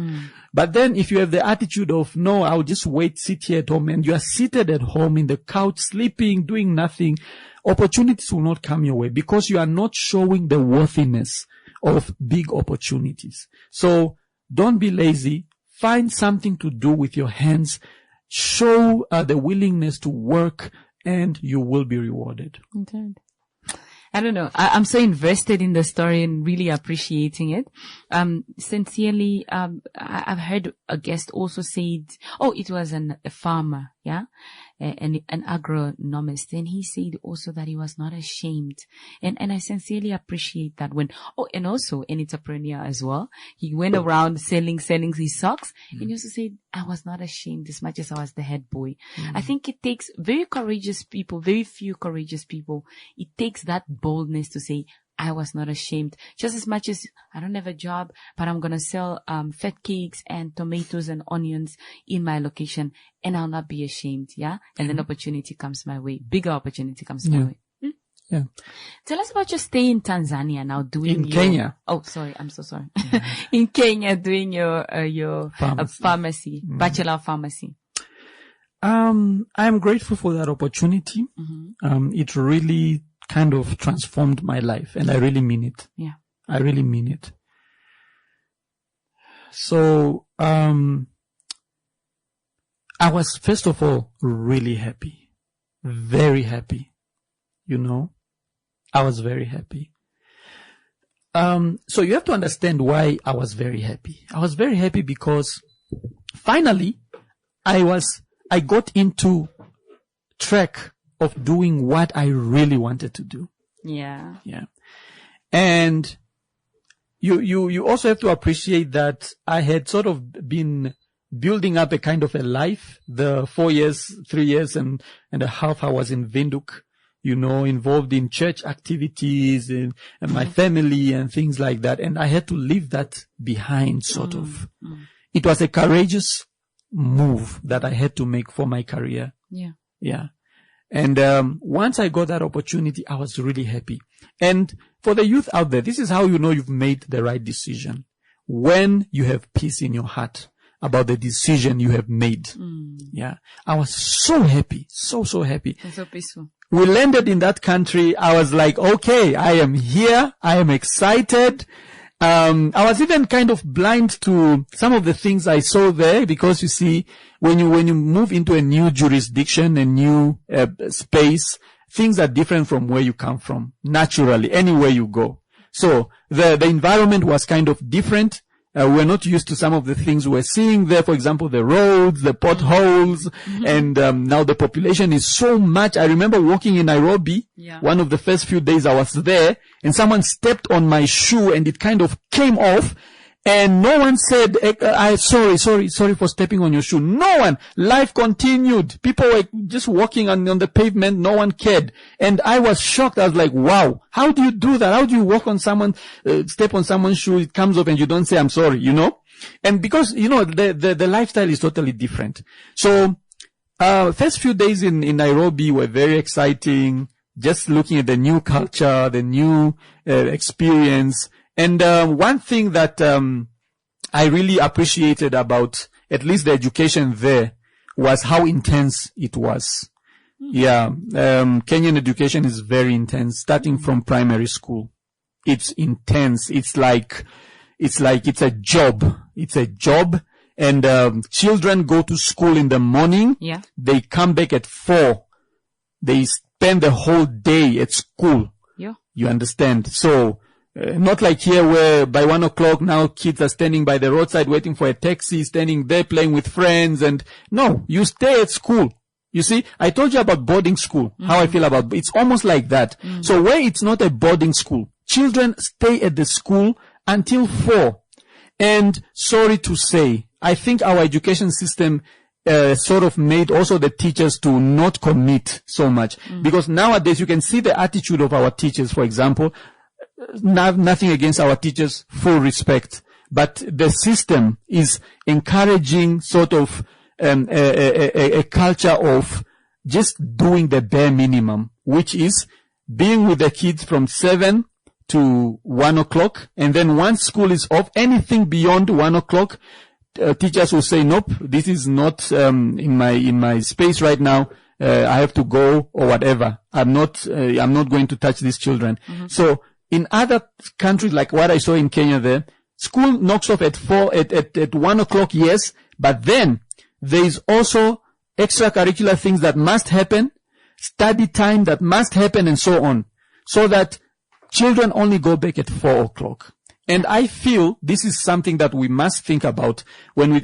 But then if you have the attitude of, no, I'll just sit here at home, and you are seated at home in the couch, sleeping, doing nothing, opportunities will not come your way because you are not showing the worthiness of big opportunities. So don't be lazy. Find something to do with your hands. Show the willingness to work, and you will be rewarded. Okay. I don't know. I'm so invested in the story and really appreciating it. Sincerely, I've heard a guest also said, it was a farmer, yeah, an agronomist. And he said also that he was not ashamed. And I sincerely appreciate that and also an entrepreneur as well. He went around selling his socks. And he also said, I was not ashamed as much as I was the head boy. I think it takes very few courageous people. It takes that boldness to say, I was not ashamed. Just as much as I don't have a job, but I'm going to sell fat cakes and tomatoes and onions in my location, and I'll not be ashamed. Yeah. And then opportunity comes my way. Bigger opportunity comes my way. Yeah. Tell us about your stay in Tanzania now doing Kenya. Oh, sorry. I'm so sorry. In Kenya doing your pharmacy, Bachelor of Pharmacy. I'm grateful for that opportunity. It really kind of transformed my life, and I really mean it. Yeah. I really mean it. So, I was first of all really happy. Very happy. I was very happy. So you have to understand why I was very happy. I was very happy because finally I got into track of doing what I really wanted to do. Yeah. Yeah. And you also have to appreciate that I had sort of been building up a kind of a life. The 3 years and a half I was in Windhoek, involved in church activities and my family and things like that. And I had to leave that behind, sort of. It was a courageous move that I had to make for my career. Yeah. Yeah. And once I got that opportunity, I was really happy. And for the youth out there, this is how you know you've made the right decision. When you have peace in your heart about the decision you have made. Yeah. I was so happy. So happy. And so peaceful. We landed in that country. I was like, okay, I am here. I am excited. I was even kind of blind to some of the things I saw there, because you see, when you move into a new jurisdiction, a new space, things are different from where you come from, naturally, anywhere you go. So the environment was kind of different. We're not used to some of the things we're seeing there. For example, the roads, the potholes, and now the population is so much. I remember walking in Nairobi, one of the first few days I was there, and someone stepped on my shoe and it kind of came off, and no one said, sorry for stepping on your shoe. No one. Life continued. People were just walking on the pavement. No one cared. And I was shocked. I was like, wow, how do you do that? How do you walk on step on someone's shoe? It comes off and you don't say, I'm sorry, And because, the lifestyle is totally different. So, first few days in Nairobi were very exciting. Just looking at the new culture, the new experience. And one thing that I really appreciated about at least the education there was how intense it was. Yeah, Kenyan education is very intense, starting from primary school. It's intense. It's like it's a job. It's a job. And children go to school in the morning. Yeah. They come back at 4. They spend the whole day at school. Yeah. You understand? So, not like here where by 1 o'clock now kids are standing by the roadside waiting for a taxi, standing there playing with friends. And no, you stay at school. You see, I told you about boarding school, how I feel about it's almost like that. So where it's not a boarding school, children stay at the school until 4. And sorry to say, I think our education system sort of made also the teachers to not commit so much. Because nowadays you can see the attitude of our teachers, for example. Nothing against our teachers, full respect. But the system is encouraging sort of a culture of just doing the bare minimum, which is being with the kids from 7 to 1 o'clock. And then once school is off, anything beyond 1 o'clock, teachers will say, nope, this is not, in my space right now. I have to go or whatever. I'm not going to touch these children. Mm-hmm. So in other countries, like what I saw in Kenya there, school knocks off at 1 o'clock, yes, but then there is also extracurricular things that must happen, study time that must happen, and so on, so that children only go back at 4 o'clock. And I feel this is something that we must think about when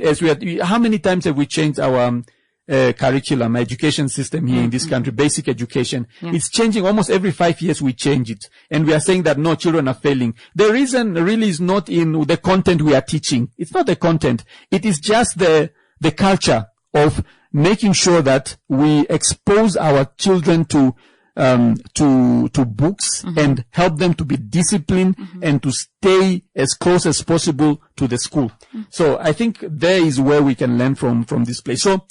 how many times have we changed our curriculum, education system here in this country, basic education. Yeah. It's changing almost every 5 years we change it. And we are saying that no, children are failing. The reason really is not in the content we are teaching. It's not the content. It is just the culture of making sure that we expose our children to books and help them to be disciplined and to stay as close as possible to the school. So I think there is where we can learn from this place. So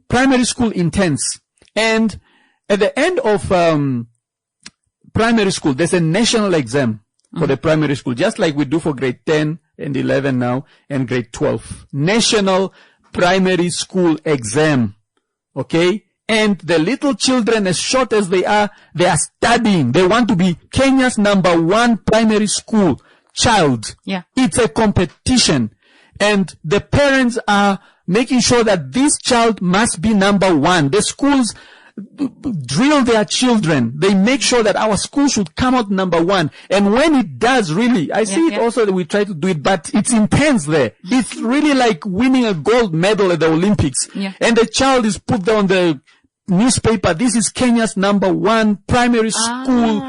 primary school intense. And at the end of primary school, there's a national exam for the primary school, just like we do for grade 10 and 11 now and grade 12. National primary school exam. Okay? And the little children, as short as they are studying. They want to be Kenya's #1 primary school child. Yeah. It's a competition. And the parents are making sure that this child must be #1. The schools drill their children. They make sure that our school should come out #1. And when it does, really, I see it also that we try to do it, but it's intense there. It's really like winning a gold medal at the Olympics. Yeah. And the child is put there on the newspaper. This is Kenya's #1 primary school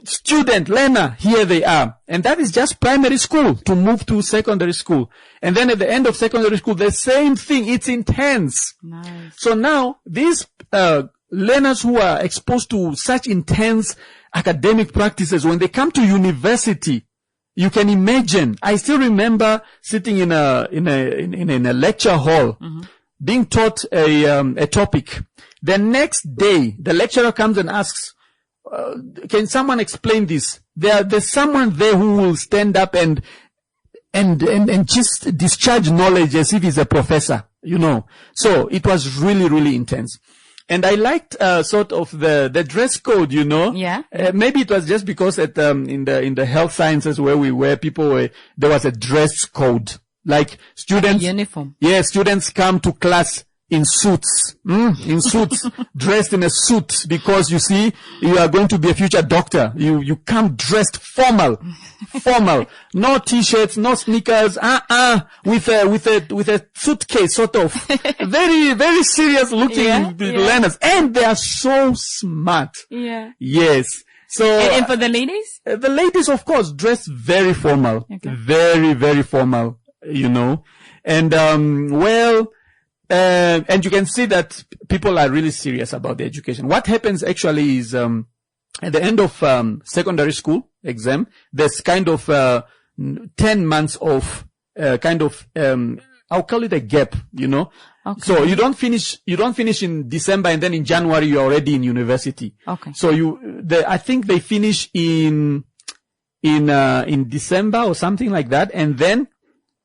student, learner. Here they are. And that is just primary school to move to secondary school. And then at the end of secondary school, the same thing. It's intense. Nice. So now these learners who are exposed to such intense academic practices, when they come to university, you can imagine. I still remember sitting in a lecture hall, being taught a topic. The next day, the lecturer comes and asks, can someone explain this? There's someone there who will stand up and just discharge knowledge as if he's a professor, you know. So it was really, really intense. And I liked, sort of the dress code, you know. Yeah. Maybe it was just because in the health sciences where we were, there was a dress code. Like students. Like a uniform. Yeah, students come to class in suits, dressed in a suit, because you see, you are going to be a future doctor. You come dressed formal, no t-shirts, no sneakers, with a suitcase, sort of, very, very serious looking learners. And they are so smart. Yeah. Yes. So. And for the ladies? The ladies, of course, dress very formal. Okay. Very, very formal, you know. And, and you can see that people are really serious about the education. What happens actually is, at the end of, secondary school exam, there's kind of, 10 months of, I'll call it a gap, you know. Okay. So you don't finish in December, and then in January you're already in university. Okay. So I think they finish in December or something like that, and then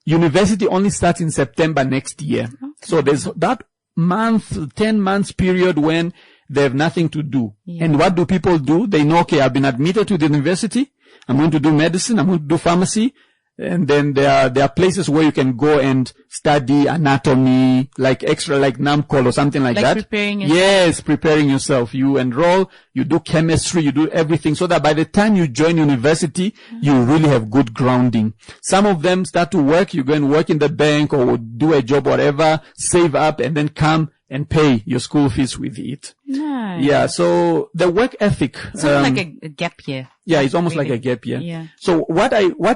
university only starts in September next year. Okay. So there's that 10 months period when they have nothing to do. Yeah. And what do people do? They know, okay, I've been admitted to the university. I'm going to do medicine. I'm going to do pharmacy. And then there are places where you can go and study anatomy, like NAMCOL or something like that. Preparing yourself. Yes, preparing yourself. You enroll, you do chemistry, you do everything, so that by the time you join university, you really have good grounding. Some of them start to work. You go and work in the bank or do a job, whatever, save up, and then come and pay your school fees with it. Nice. Yeah, so the work ethic. So like a gap year. Yeah, it's almost like a gap year. Yeah. So what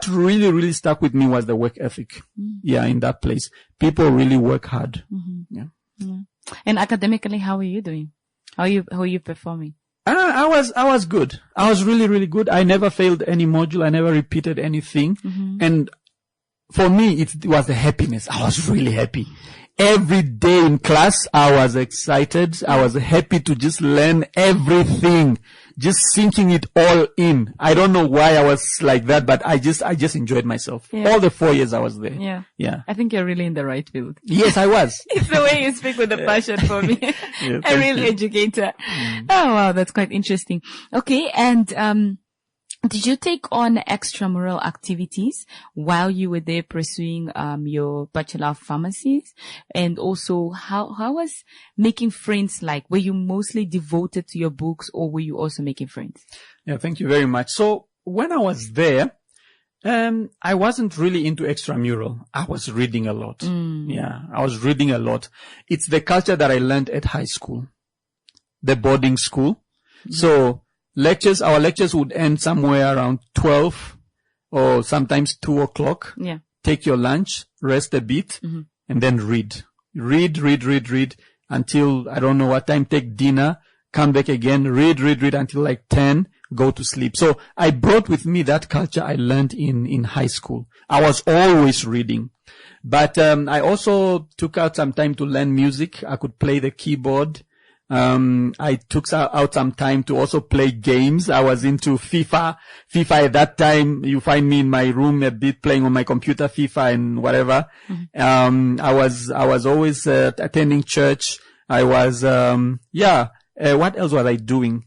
really, really stuck with me was the work ethic. Yeah, in that place. People really work hard. Yeah. And academically, how are you doing? How are you performing? I was good. I was really, really good. I never failed any module. I never repeated anything. And for me, it was the happiness. I was really happy. Every day in class, I was excited. I was happy to just learn everything. just sinking it all in. I don't know why I was like that, but I just enjoyed myself. Yeah. All the 4 years I was there. Yeah. Yeah. I think you're really in the right field. Yes, I was. It's the way you speak with the passion for me. Yeah, A real educator. Oh wow, that's quite interesting. Okay, and did you take on extramural activities while you were there pursuing your Bachelor of Pharmacy? And also, how was making friends like? Were you mostly devoted to your books, or were you also making friends? Yeah, thank you very much. So when I was there, I wasn't really into extramural. I was reading a lot. Yeah, I was reading a lot. It's the culture that I learned at high school, the boarding school. So our lectures would end somewhere around 12 or sometimes 2 o'clock. Yeah. Take your lunch, rest a bit, and then read until I don't know what time, take dinner, come back again, read until like 10, go to sleep. So I brought with me that culture I learned in high school. I was always reading. But I also took out some time to learn music. I could play the keyboard. I took out some time to also play games. I was into FIFA. FIFA at that time, you find me in my room a bit playing on my computer, FIFA and whatever. I was always attending church. I was, what else was I doing?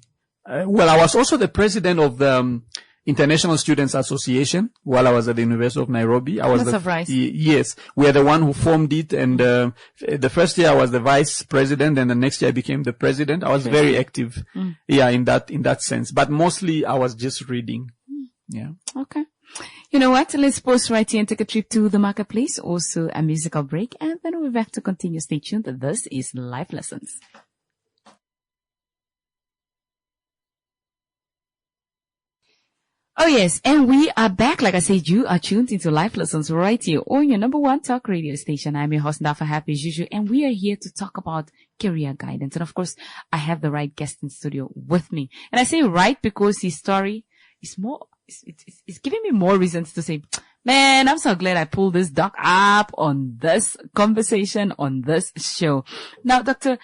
Well, I was also the president of the International Students Association while I was at the University of Nairobi. I was yes, we are the one who formed it, and the first year I was the vice president, and the next year I became the president. I was very active, in that sense. But mostly I was just reading. Yeah. Okay. You know what? Let's pause right here and take a trip to the marketplace, also a musical break, and then we'll be back to continue. Stay tuned. This is Life Lessons. Oh yes, and we are back. Like I said, you are tuned into Life Lessons right here on your number one talk radio station. I'm your host, Ndafa Happy as usual, and we are here to talk about career guidance. And of course, I have the right guest in studio with me. And I say right because his story is it's giving me more reasons to say, man, I'm so glad I pulled this doc up on this conversation, on this show. Now, Doctor,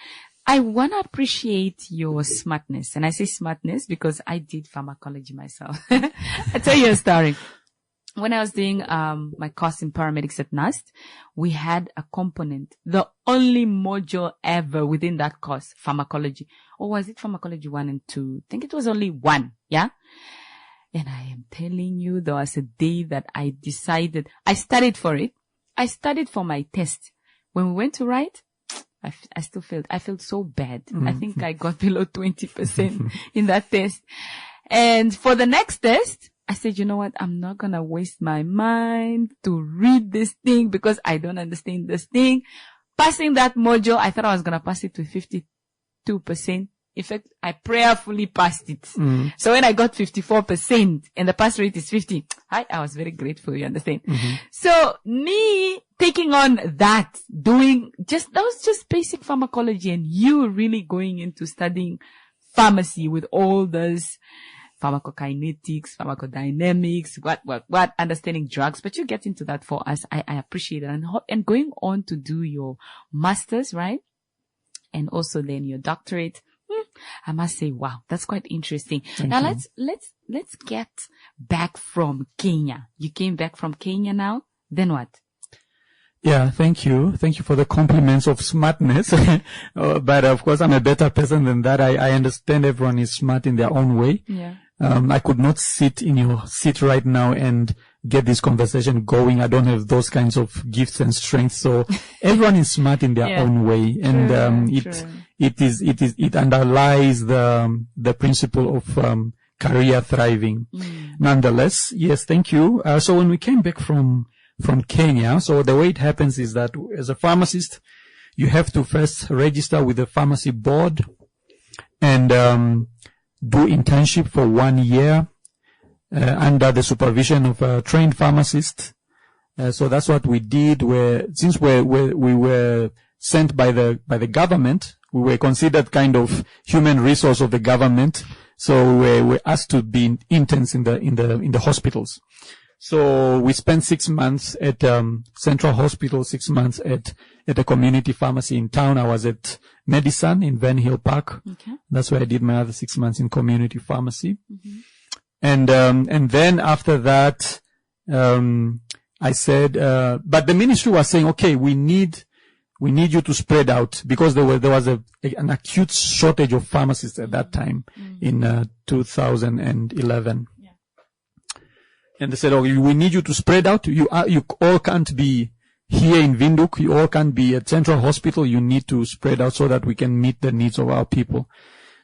I want to appreciate your smartness. And I say smartness because I did pharmacology myself. I'll tell you a story. When I was doing my course in paramedics at NUST, we had a component, the only module ever within that course, pharmacology. Or was it pharmacology 1 and 2? I think it was only 1, yeah? And I am telling you, there was a day that I decided, I studied for it. I studied for my test. When we went to write, I still failed. I felt so bad. I think I got below 20% in that test. And for the next test, I said, you know what? I'm not going to waste my mind to read this thing because I don't understand this thing. Passing that module, I thought I was going to pass it with 52%. In fact, I prayerfully passed it. So when I got 54% and the pass rate is 50, I was very grateful, you understand? So me taking on that, that was just basic pharmacology, and you really going into studying pharmacy with all those pharmacokinetics, pharmacodynamics, what, understanding drugs, but you get into that for us. I appreciate it. And going on to do your master's, right? And also then your doctorate. I must say, wow, that's quite interesting. Now let's get back from Kenya. You came back from Kenya now. Then what? Yeah, thank you. Thank you for the compliments of smartness. But of course, I'm a better person than that. I understand everyone is smart in their own way. Yeah. I could not sit in your seat right now and get this conversation going. I don't have those kinds of gifts and strengths. So everyone is smart in their own way. And, it underlies the principle of, career thriving. Nonetheless, yes, thank you. So when we came back from Kenya, so the way it happens is that as a pharmacist, you have to first register with the pharmacy board and, do internship for 1 year, under the supervision of a trained pharmacist. So that's what we did, since we were sent by the government, we were considered kind of human resource of the government. So we were asked to be interns in the hospitals. So we spent 6 months at Central Hospital, 6 months at a community pharmacy in town. I was at Medicine in Van Hill Park. Okay. That's where I did my other 6 months in community pharmacy. And then after that, I said, but the ministry was saying, okay, we need you to spread out, because there was an acute shortage of pharmacists at that time in 2011. Yeah. And they said, oh, we need you to spread out. You all can't be here in Windhoek. You all can't be at Central Hospital. You need to spread out so that we can meet the needs of our people.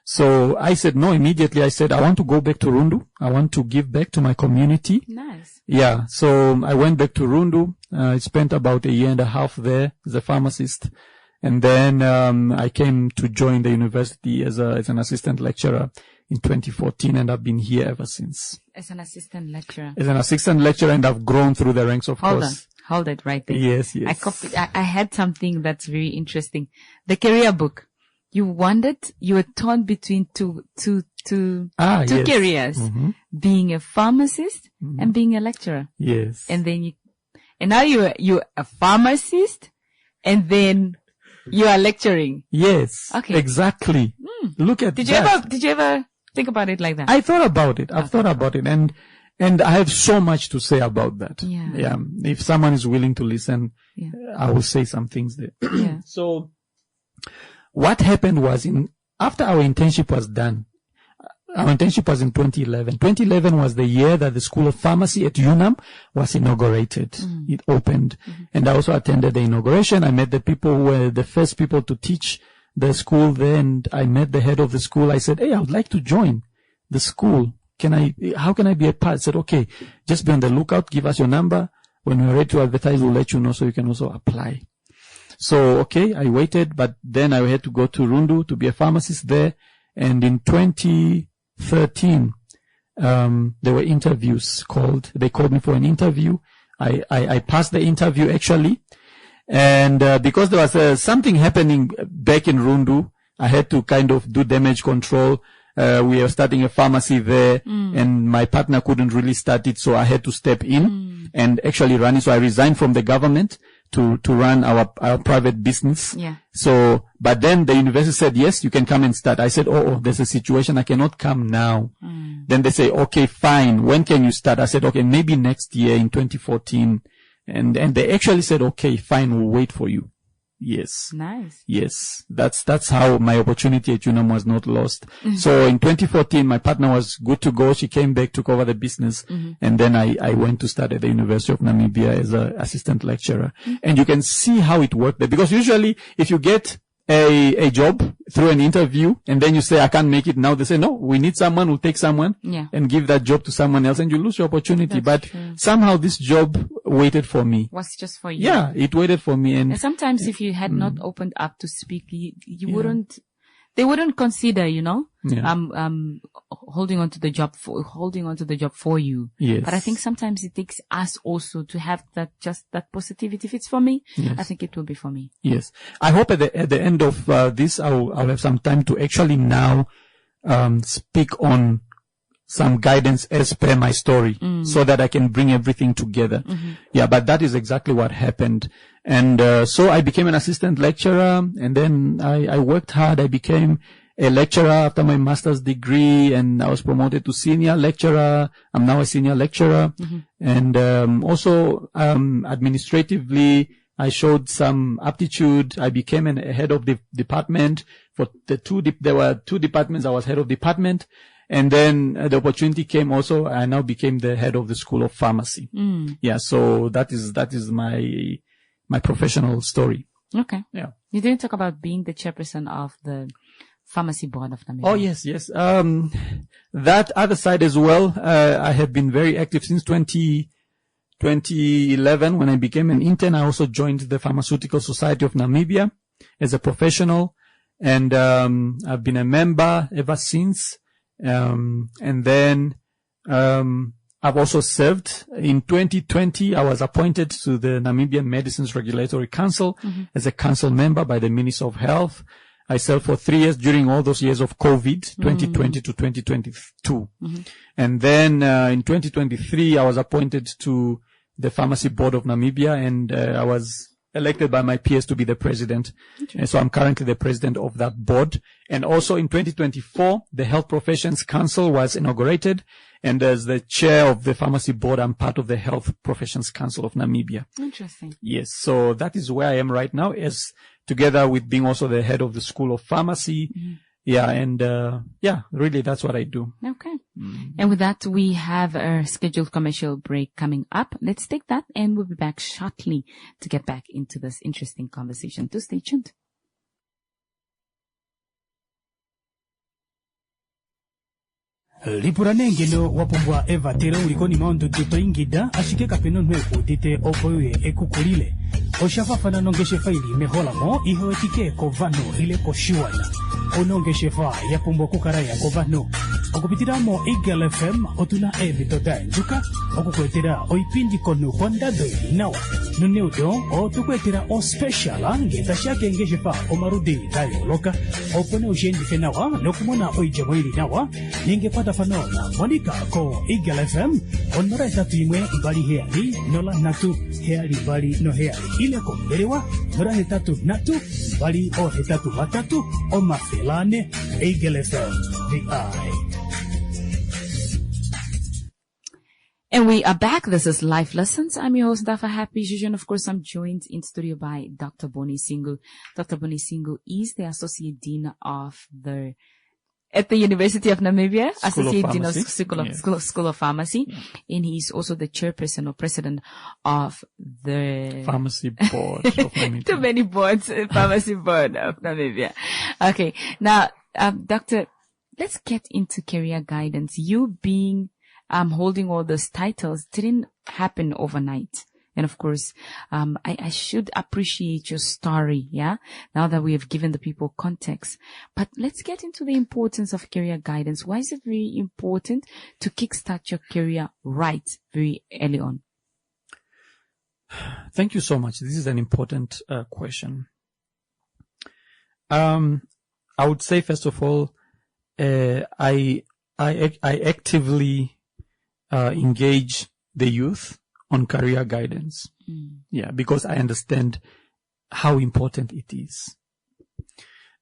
So I said no immediately. I said, I want to go back to Rundu. I want to give back to my community. Nice. Yeah. So I went back to Rundu. I spent about 1.5 years there as a pharmacist. And then, I came to join the university as an assistant lecturer in 2014, and I've been here ever since. As an assistant lecturer. As an assistant lecturer, and I've grown through the ranks, of course. Hold it right there. Yes. I had something that's very interesting. The career book. You were torn between two careers, being a pharmacist and being a lecturer. Yes. And now you're a pharmacist, and then you are lecturing. Yes. Okay. Exactly. Look at that. Did you ever think about it like that? I thought about it. I've thought about it, and I have so much to say about that. Yeah. If someone is willing to listen, I will say some things there. Yeah. So what happened was after our internship was done, our internship was in 2011. 2011 was the year that the School of Pharmacy at UNAM was inaugurated. It opened. And I also attended the inauguration. I met the people who were the first people to teach the school there, and I met the head of the school. I said, hey, I would like to join the school. How can I be a part? I said, okay, just be on the lookout. Give us your number. When we're ready to advertise, we'll let you know so you can also apply. So, okay, I waited, but then I had to go to Rundu to be a pharmacist there. And in 2013, there were interviews they called me for an interview. I passed the interview actually. And, because there was something happening back in Rundu, I had to kind of do damage control. We were starting a pharmacy there, and my partner couldn't really start it, so I had to step in and actually run it. So I resigned from the government to run our private business. Yeah. So, but then the university said, yes, you can come and start. I said, oh, there's a situation. I cannot come now. Then they say, okay, fine. When can you start? I said, okay, maybe next year in 2014. And they actually said, okay, fine, we'll wait for you. Yes. Nice. Yes. That's how my opportunity at UNAM was not lost. So in 2014, my partner was good to go. She came back, took over the business. And then I went to start at the University of Namibia as an assistant lecturer. And you can see how it worked there. Because usually if you get a job through an interview and then you say, I can't make it now, they say, no, we need someone who'll take someone and give that job to someone else, and you lose your opportunity. But somehow this job waited for me. Was just for you. Yeah, it waited for me. And sometimes if you had not opened up to speak, you wouldn't, they wouldn't consider, holding on to the job for you. Yes. But I think sometimes it takes us also to have that positivity. If it's for me, I think it will be for me. Yes. I hope at the end of this, I'll have some time to actually now speak on some guidance as per my story, so that I can bring everything together. Yeah, but that is exactly what happened. And so I became an assistant lecturer, and then I worked hard. I became a lecturer after my master's degree, and I was promoted to senior lecturer. I'm now a senior lecturer. And also administratively, I showed some aptitude. I became a head of the department for there were 2 departments. I was head of department. And then the opportunity came also. I now became the head of the School of Pharmacy. Yeah. So that is my professional story. Okay. Yeah. You didn't talk about being the chairperson of the Pharmacy Board of Namibia. Oh, yes. That other side as well. I have been very active since 2011 when I became an intern. I also joined the Pharmaceutical Society of Namibia as a professional, and I've been a member ever since. And then I've also served in 2020. I was appointed to the Namibian Medicines Regulatory Council as a council member by the Minister of Health. I served for 3 years during all those years of COVID, 2020 to 2022. And then in 2023, I was appointed to the Pharmacy Board of Namibia, and I was elected by my peers to be the president. And so I'm currently the president of that board. And also in 2024, the Health Professions Council was inaugurated. And as the chair of the Pharmacy Board, I'm part of the Health Professions Council of Namibia. Interesting. Yes. So that is where I am right now, as together with being also the head of the School of Pharmacy. Yeah. And, really that's what I do. Okay. And with that, we have a scheduled commercial break coming up. Let's take that, and we'll be back shortly to get back into this interesting conversation. Do stay tuned. lipura nengeno wapumbwa eva tero ulikoni maondo tutoingida ashike kapeno nweku dite opoye ekukulile oshafafana nongeshe faili meholamo ihowetike kovano ile koshiwana onongeshe fa yapumbwa kukaraya kovano okupitiramo Eagle FM otuna ebitoda njuka okukwetera oipindi kono kondado nawa nuneudo otukwetera o special ngeta shake ngeshe fa omarudi tayo loka opone ujendi fenawa nokumona oijamwili nawa ningepata fanona monika ko Eagle FM onora tatu imwe bali heali nola natu heali bali no heali ile ko berewa nora tatu natu bali o hetatu matatu o mafelane Eagle FM the eye. And we are back. This is Life Lessons. I'm your host, Dafa Happy Juju. And of course, I'm joined in studio by Dr. Boni Singu. Dr. Boni Singu is the Associate Dean at the University of Namibia, Associate Dean of School of Pharmacy. Yeah. And he's also the chairperson or president of the Pharmacy Board of Namibia. Too many boards, Pharmacy Board of Namibia. Okay. Now, Doctor, let's get into career guidance. You being holding all those titles didn't happen overnight. And of course, I should appreciate your story, yeah, now that we have given the people context. But let's get into the importance of career guidance. Why is it very important to kickstart your career right very early on? Thank you so much. This is an important question. I would say, first of all, I actively engage the youth on career guidance. Yeah, because I understand how important it is.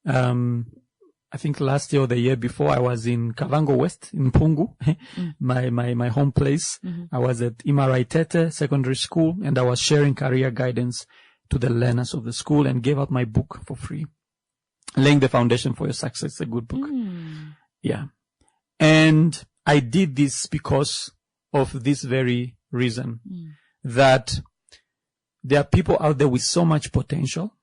I think last year or the year before, I was in Kavango West in Pungu, my home place. I was at Imaraitete Secondary School, and I was sharing career guidance to the learners of the school and gave out my book for free. Laying the Foundation for Your Success, a good book. Yeah. And I did this because of this very reason, that there are people out there with so much potential,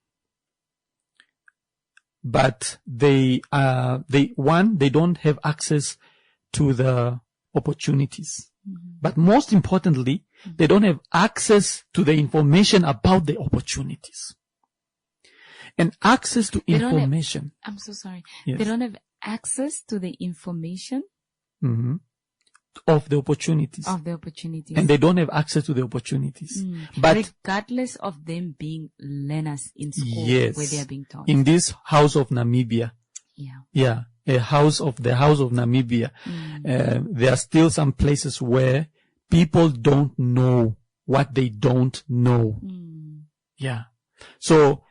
but they don't have access to the opportunities. But most importantly, they don't have access to the information about the opportunities. And access to information. I'm so sorry. Yes. They don't have access to the information of the opportunities. And they don't have access to the opportunities. But regardless of them being learners in school, yes, where they are being taught. In this house of Namibia. Yeah. The house of Namibia. There are still some places where people don't know what they don't know. Yeah. So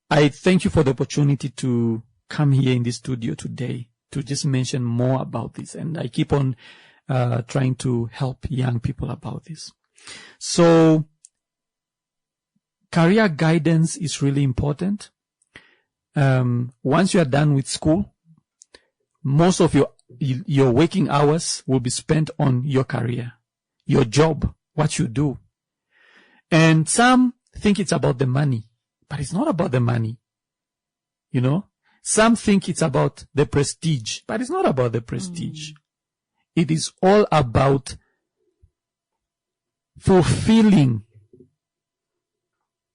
I thank you for the opportunity to come here in the studio today to just mention more about this. And I keep on trying to help young people about this. So career guidance is really important. Once you are done with school, most of your waking hours will be spent on your career, your job, what you do. And some think it's about the money, but it's not about the money. You know, some think it's about the prestige, but it's not about the prestige. It is all about fulfilling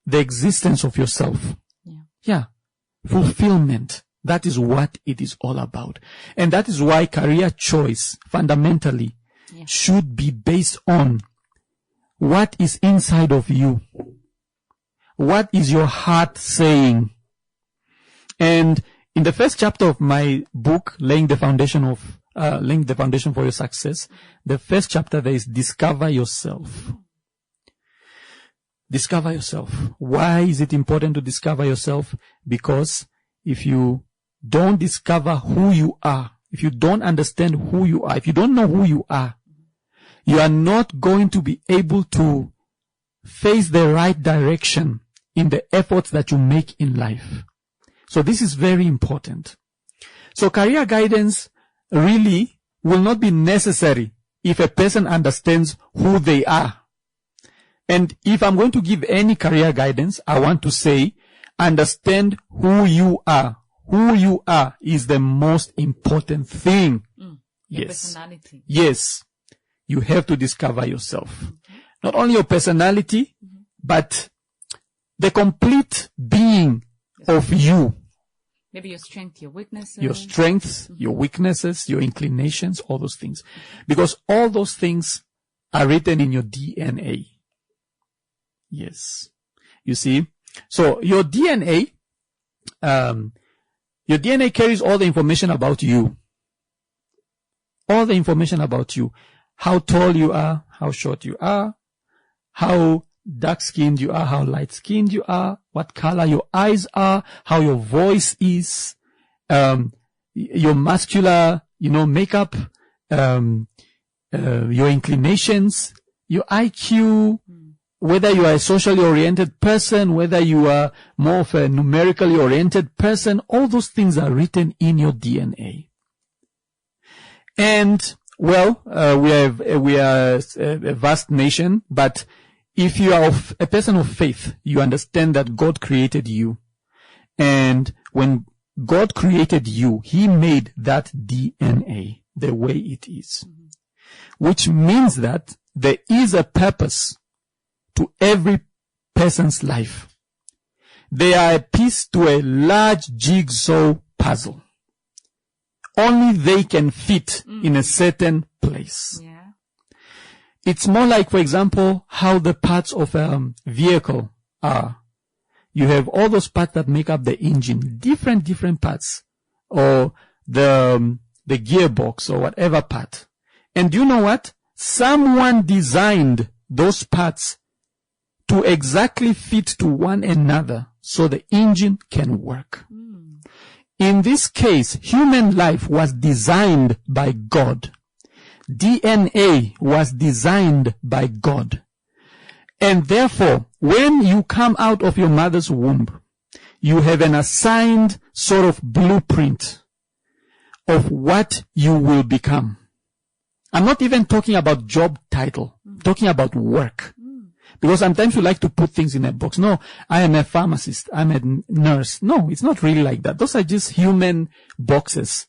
the existence of yourself. Yeah. Fulfillment. That is what it is all about. And that is why career choice fundamentally should be based on what is inside of you. What is your heart saying? And in the first chapter of my book, Laying the Foundation for Your Success, the first chapter there is Discover Yourself. Discover yourself. Why is it important to discover yourself? Because if you don't discover who you are, if you don't understand who you are, if you don't know who you are not going to be able to face the right direction in the efforts that you make in life. So this is very important. So career guidance really will not be necessary if a person understands who they are. And if I'm going to give any career guidance, I want to say, understand who you are. Who you are is the most important thing. Your personality. Yes. You have to discover yourself. Not only your personality, but the complete being of you. Maybe your strength, your weaknesses. Your strengths, your weaknesses, your inclinations, all those things. Because all those things are written in your DNA. Yes. You see? So your DNA carries all the information about you. All the information about you. How tall you are, how short you are, how dark-skinned you are, how light-skinned you are, what color your eyes are, how your voice is, your muscular, makeup, your inclinations, your IQ, whether you are a socially oriented person, whether you are more of a numerically oriented person, all those things are written in your DNA. And, well, we are a vast nation, but if you are a person of faith, you understand that God created you. And when God created you, He made that DNA the way it is. Which means that there is a purpose to every person's life. They are a piece to a large jigsaw puzzle. Only they can fit in a certain place. Yeah. It's more like, for example, how the parts of a vehicle are. You have all those parts that make up the engine, different parts, or the gearbox or whatever part. And you know what? Someone designed those parts to exactly fit to one another so the engine can work. In this case, human life was designed by God. DNA was designed by God. And therefore, when you come out of your mother's womb, you have an assigned sort of blueprint of what you will become. I'm not even talking about job title. I'm talking about work. Because sometimes we like to put things in a box. No, I am a pharmacist. I'm a nurse. No, it's not really like that. Those are just human boxes.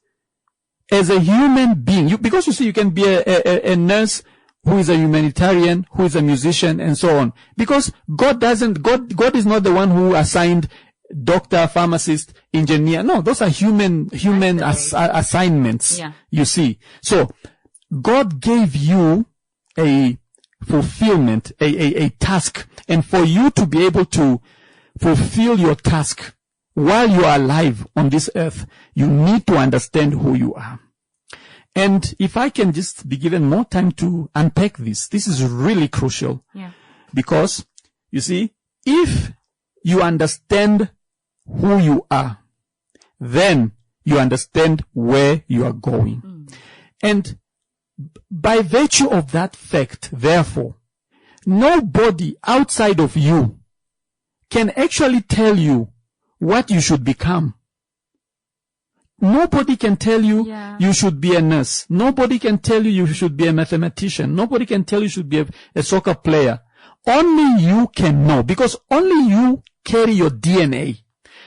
As a human being, because you see, you can be a nurse who is a humanitarian, who is a musician, and so on. Because God is not the one who assigned doctor, pharmacist, engineer. No, those are human assignments. Yeah. You see. So, God gave you a fulfillment, a task. And for you to be able to fulfill your task while you are alive on this earth, you need to understand who you are. And if I can just be given more time to unpack this is really crucial. Yeah. Because, you see, if you understand who you are, then you understand where you are going. And by virtue of that fact, therefore, nobody outside of you can actually tell you what you should become. Nobody can tell you you should be a nurse. Nobody can tell you should be a mathematician. Nobody can tell you should be a soccer player. Only you can know, because only you carry your DNA.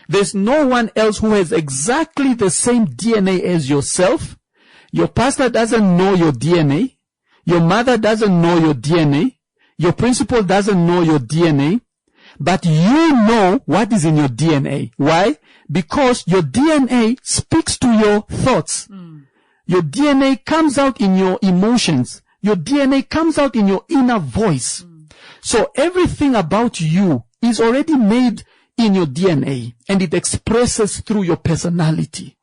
There's no one else who has exactly the same DNA as yourself. Your pastor doesn't know your DNA. Your mother doesn't know your DNA. Your principal doesn't know your DNA. But you know what is in your DNA. Why? Because your DNA speaks to your thoughts. Your DNA comes out in your emotions. Your DNA comes out in your inner voice. So everything about you is already made in your DNA and it expresses through your personality.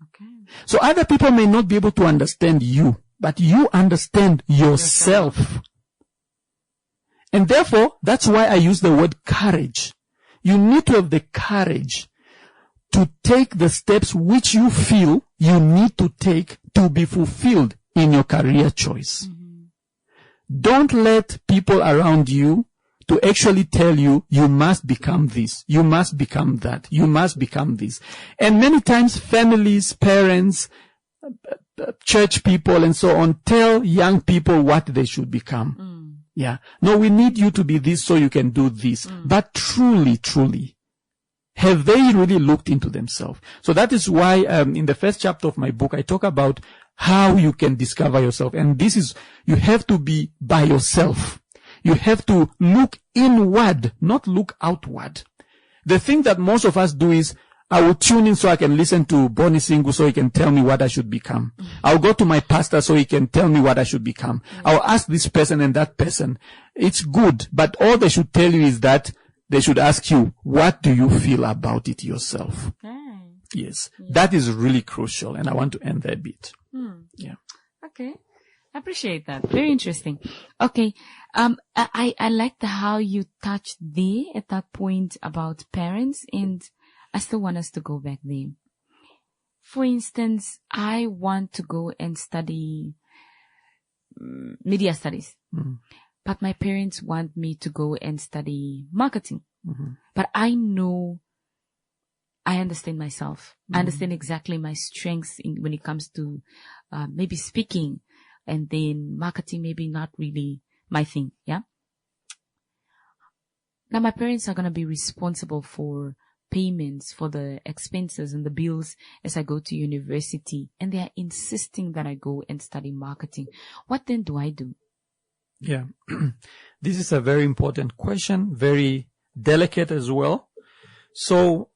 Okay. So other people may not be able to understand you, but you understand yourself. And therefore, that's why I use the word courage. You need to have the courage to take the steps which you feel you need to take to be fulfilled in your career choice. Don't let people around you to actually tell you, you must become this, you must become that, you must become this. And many times families, parents, church people and so on tell young people what they should become. Yeah. No, we need you to be this so you can do this. But truly, have they really looked into themselves? So that is why in the first chapter of my book, I talk about how you can discover yourself. And this is, you have to be by yourself. You have to look inward, not look outward. The thing that most of us do is, I will tune in so I can listen to Boni Singu so he can tell me what I should become. I'll go to my pastor so he can tell me what I should become. I'll ask this person and that person. It's good, but all they should tell you is that they should ask you, what do you feel about it yourself? Yes. That is really crucial, and I want to end there a bit. Yeah. Okay. I appreciate that. Very interesting. Okay. I liked how you touched there at that point about parents, and I still want us to go back there. For instance, I want to go and study media studies, but my parents want me to go and study marketing. But I know, I understand myself. I understand exactly my strengths when it comes to maybe speaking, and then marketing maybe not really my thing. Yeah. Now my parents are going to be responsible for payments, for the expenses and the bills as I go to university, and they are insisting that I go and study marketing. What then do I do? Yeah. This is a very important question, very delicate as well. So,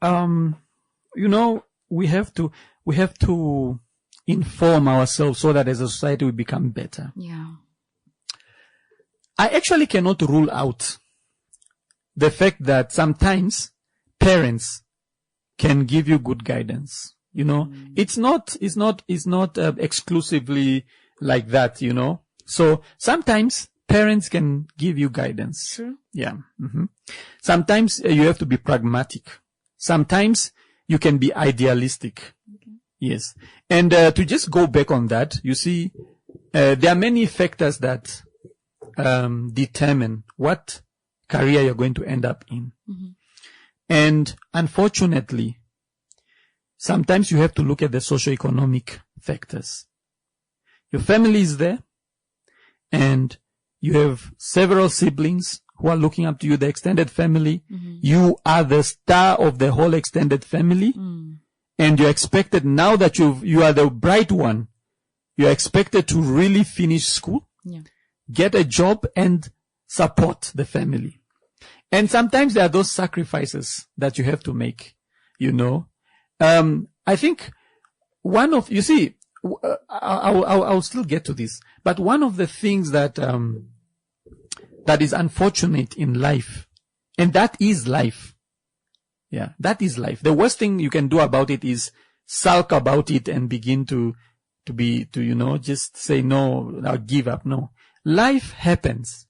we have to inform ourselves so that as a society we become better. Yeah. I actually cannot rule out the fact that sometimes parents can give you good guidance. It's not exclusively like that, So sometimes parents can give you guidance. True. Yeah. Sometimes you have to be pragmatic. Sometimes you can be idealistic. Yes. And to just go back on that, you see, there are many factors that determine what career you're going to end up in. And unfortunately, sometimes you have to look at the socioeconomic factors. Your family is there, and you have several siblings who are looking up to you, the extended family. You are the star of the whole extended family. And you're expected, now that you are the bright one, you're expected to really finish school, get a job, and support the family. And sometimes there are those sacrifices that you have to make, I think I'll still get to this, but one of the things that is unfortunate in life, and that is life. Yeah, that is life. The worst thing you can do about it is sulk about it and begin to just say, no, I'll give up. No. Life happens.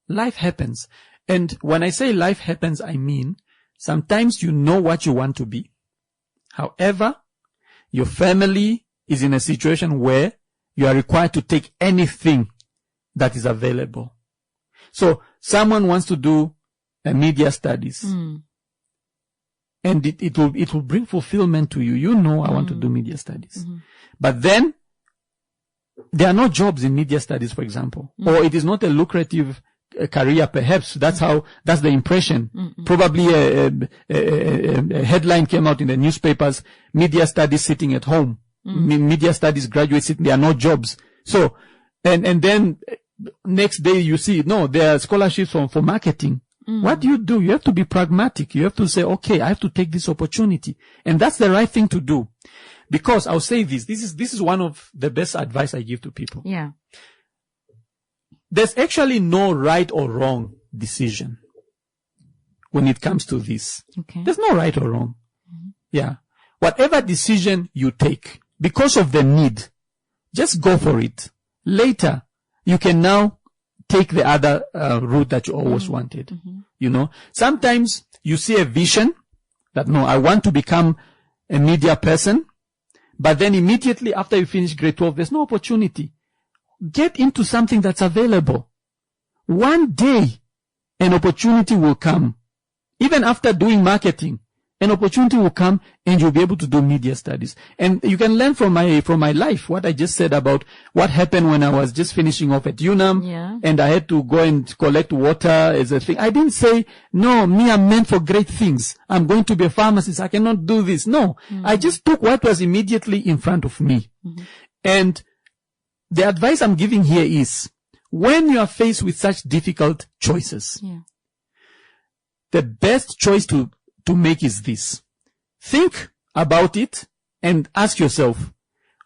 Life happens. And when I say life happens, I mean, sometimes you know what you want to be. However, your family is in a situation where you are required to take anything that is available. So someone wants to do media studies. And it will bring fulfillment to you. I want to do media studies. But then there are no jobs in media studies, for example, or it is not a lucrative career, perhaps. That's the impression. Probably a headline came out in the newspapers, media studies sitting at home. Media studies graduates sitting, there are no jobs. So, and then next day you see, no, there are scholarships for marketing. What do? You have to be pragmatic. You have to say, okay, I have to take this opportunity. And that's the right thing to do. Because I'll say this is one of the best advice I give to people. Yeah. There's actually no right or wrong decision. when it comes to this. Okay. There's no right or wrong. Yeah. Whatever decision you take because of the need, just go for it. Later, you can now take the other route that you always wanted. You know, sometimes you see a vision that, no, I want to become a media person, but then immediately after you finish grade 12, there's no opportunity. Get into something that's available. One day, an opportunity will come. Even after doing marketing, an opportunity will come and you'll be able to do media studies. And you can learn from my life, what I just said about what happened when I was just finishing off at UNAM and I had to go and collect water as a thing. I didn't say, no, me, I'm meant for great things. I'm going to be a pharmacist. I cannot do this. No, I just took what was immediately in front of me. And the advice I'm giving here is, when you are faced with such difficult choices, the best choice to make is this. Think about it and ask yourself,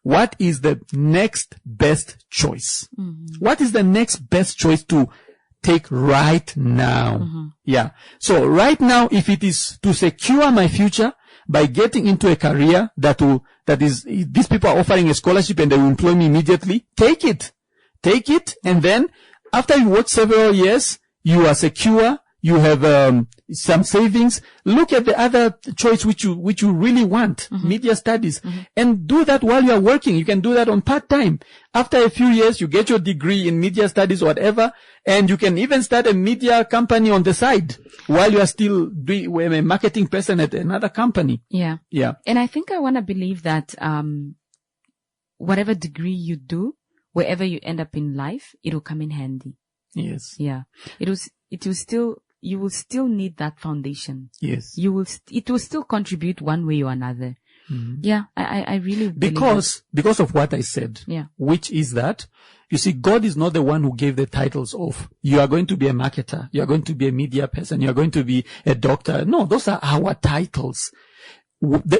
what is the next best choice? What is the next best choice to take right now? Yeah. So right now, if it is to secure my future by getting into a career these people are offering a scholarship and they will employ me immediately, take it. Take it. And then after you work several years, you are secure. You have some savings. Look at the other choice which you really want, media studies, and do that while you are working. You can do that on part-time. After a few years, you get your degree in media studies or whatever, and you can even start a media company on the side while you are still a marketing person at another company. Yeah. Yeah. And I think I want to believe that whatever degree you do, wherever you end up in life, it will come in handy. Yes. Yeah. You will still need that foundation. Yes. It will still contribute one way or another. Yeah, I really believe because of what I said. Yeah. Which is that, you see, God is not the one who gave the titles of, you are going to be a marketer, you are going to be a media person, you are going to be a doctor. No, those are our titles.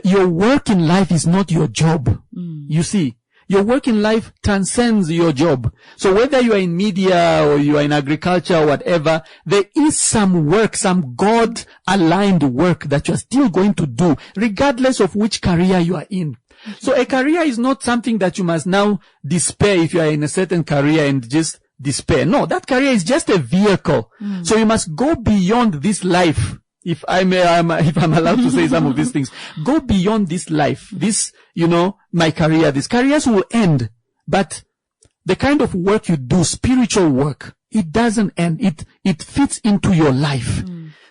Your work in life is not your job. You see, your work in life transcends your job. So whether you are in media or you are in agriculture or whatever, there is some work, some God-aligned work that you are still going to do, regardless of which career you are in. So a career is not something that you must now despair if you are in a certain career and just despair. No, that career is just a vehicle. So you must go beyond this life. If I'm allowed to say some of these things, go beyond this life, my career, these careers will end, but the kind of work you do, spiritual work, it doesn't end. It fits into your life.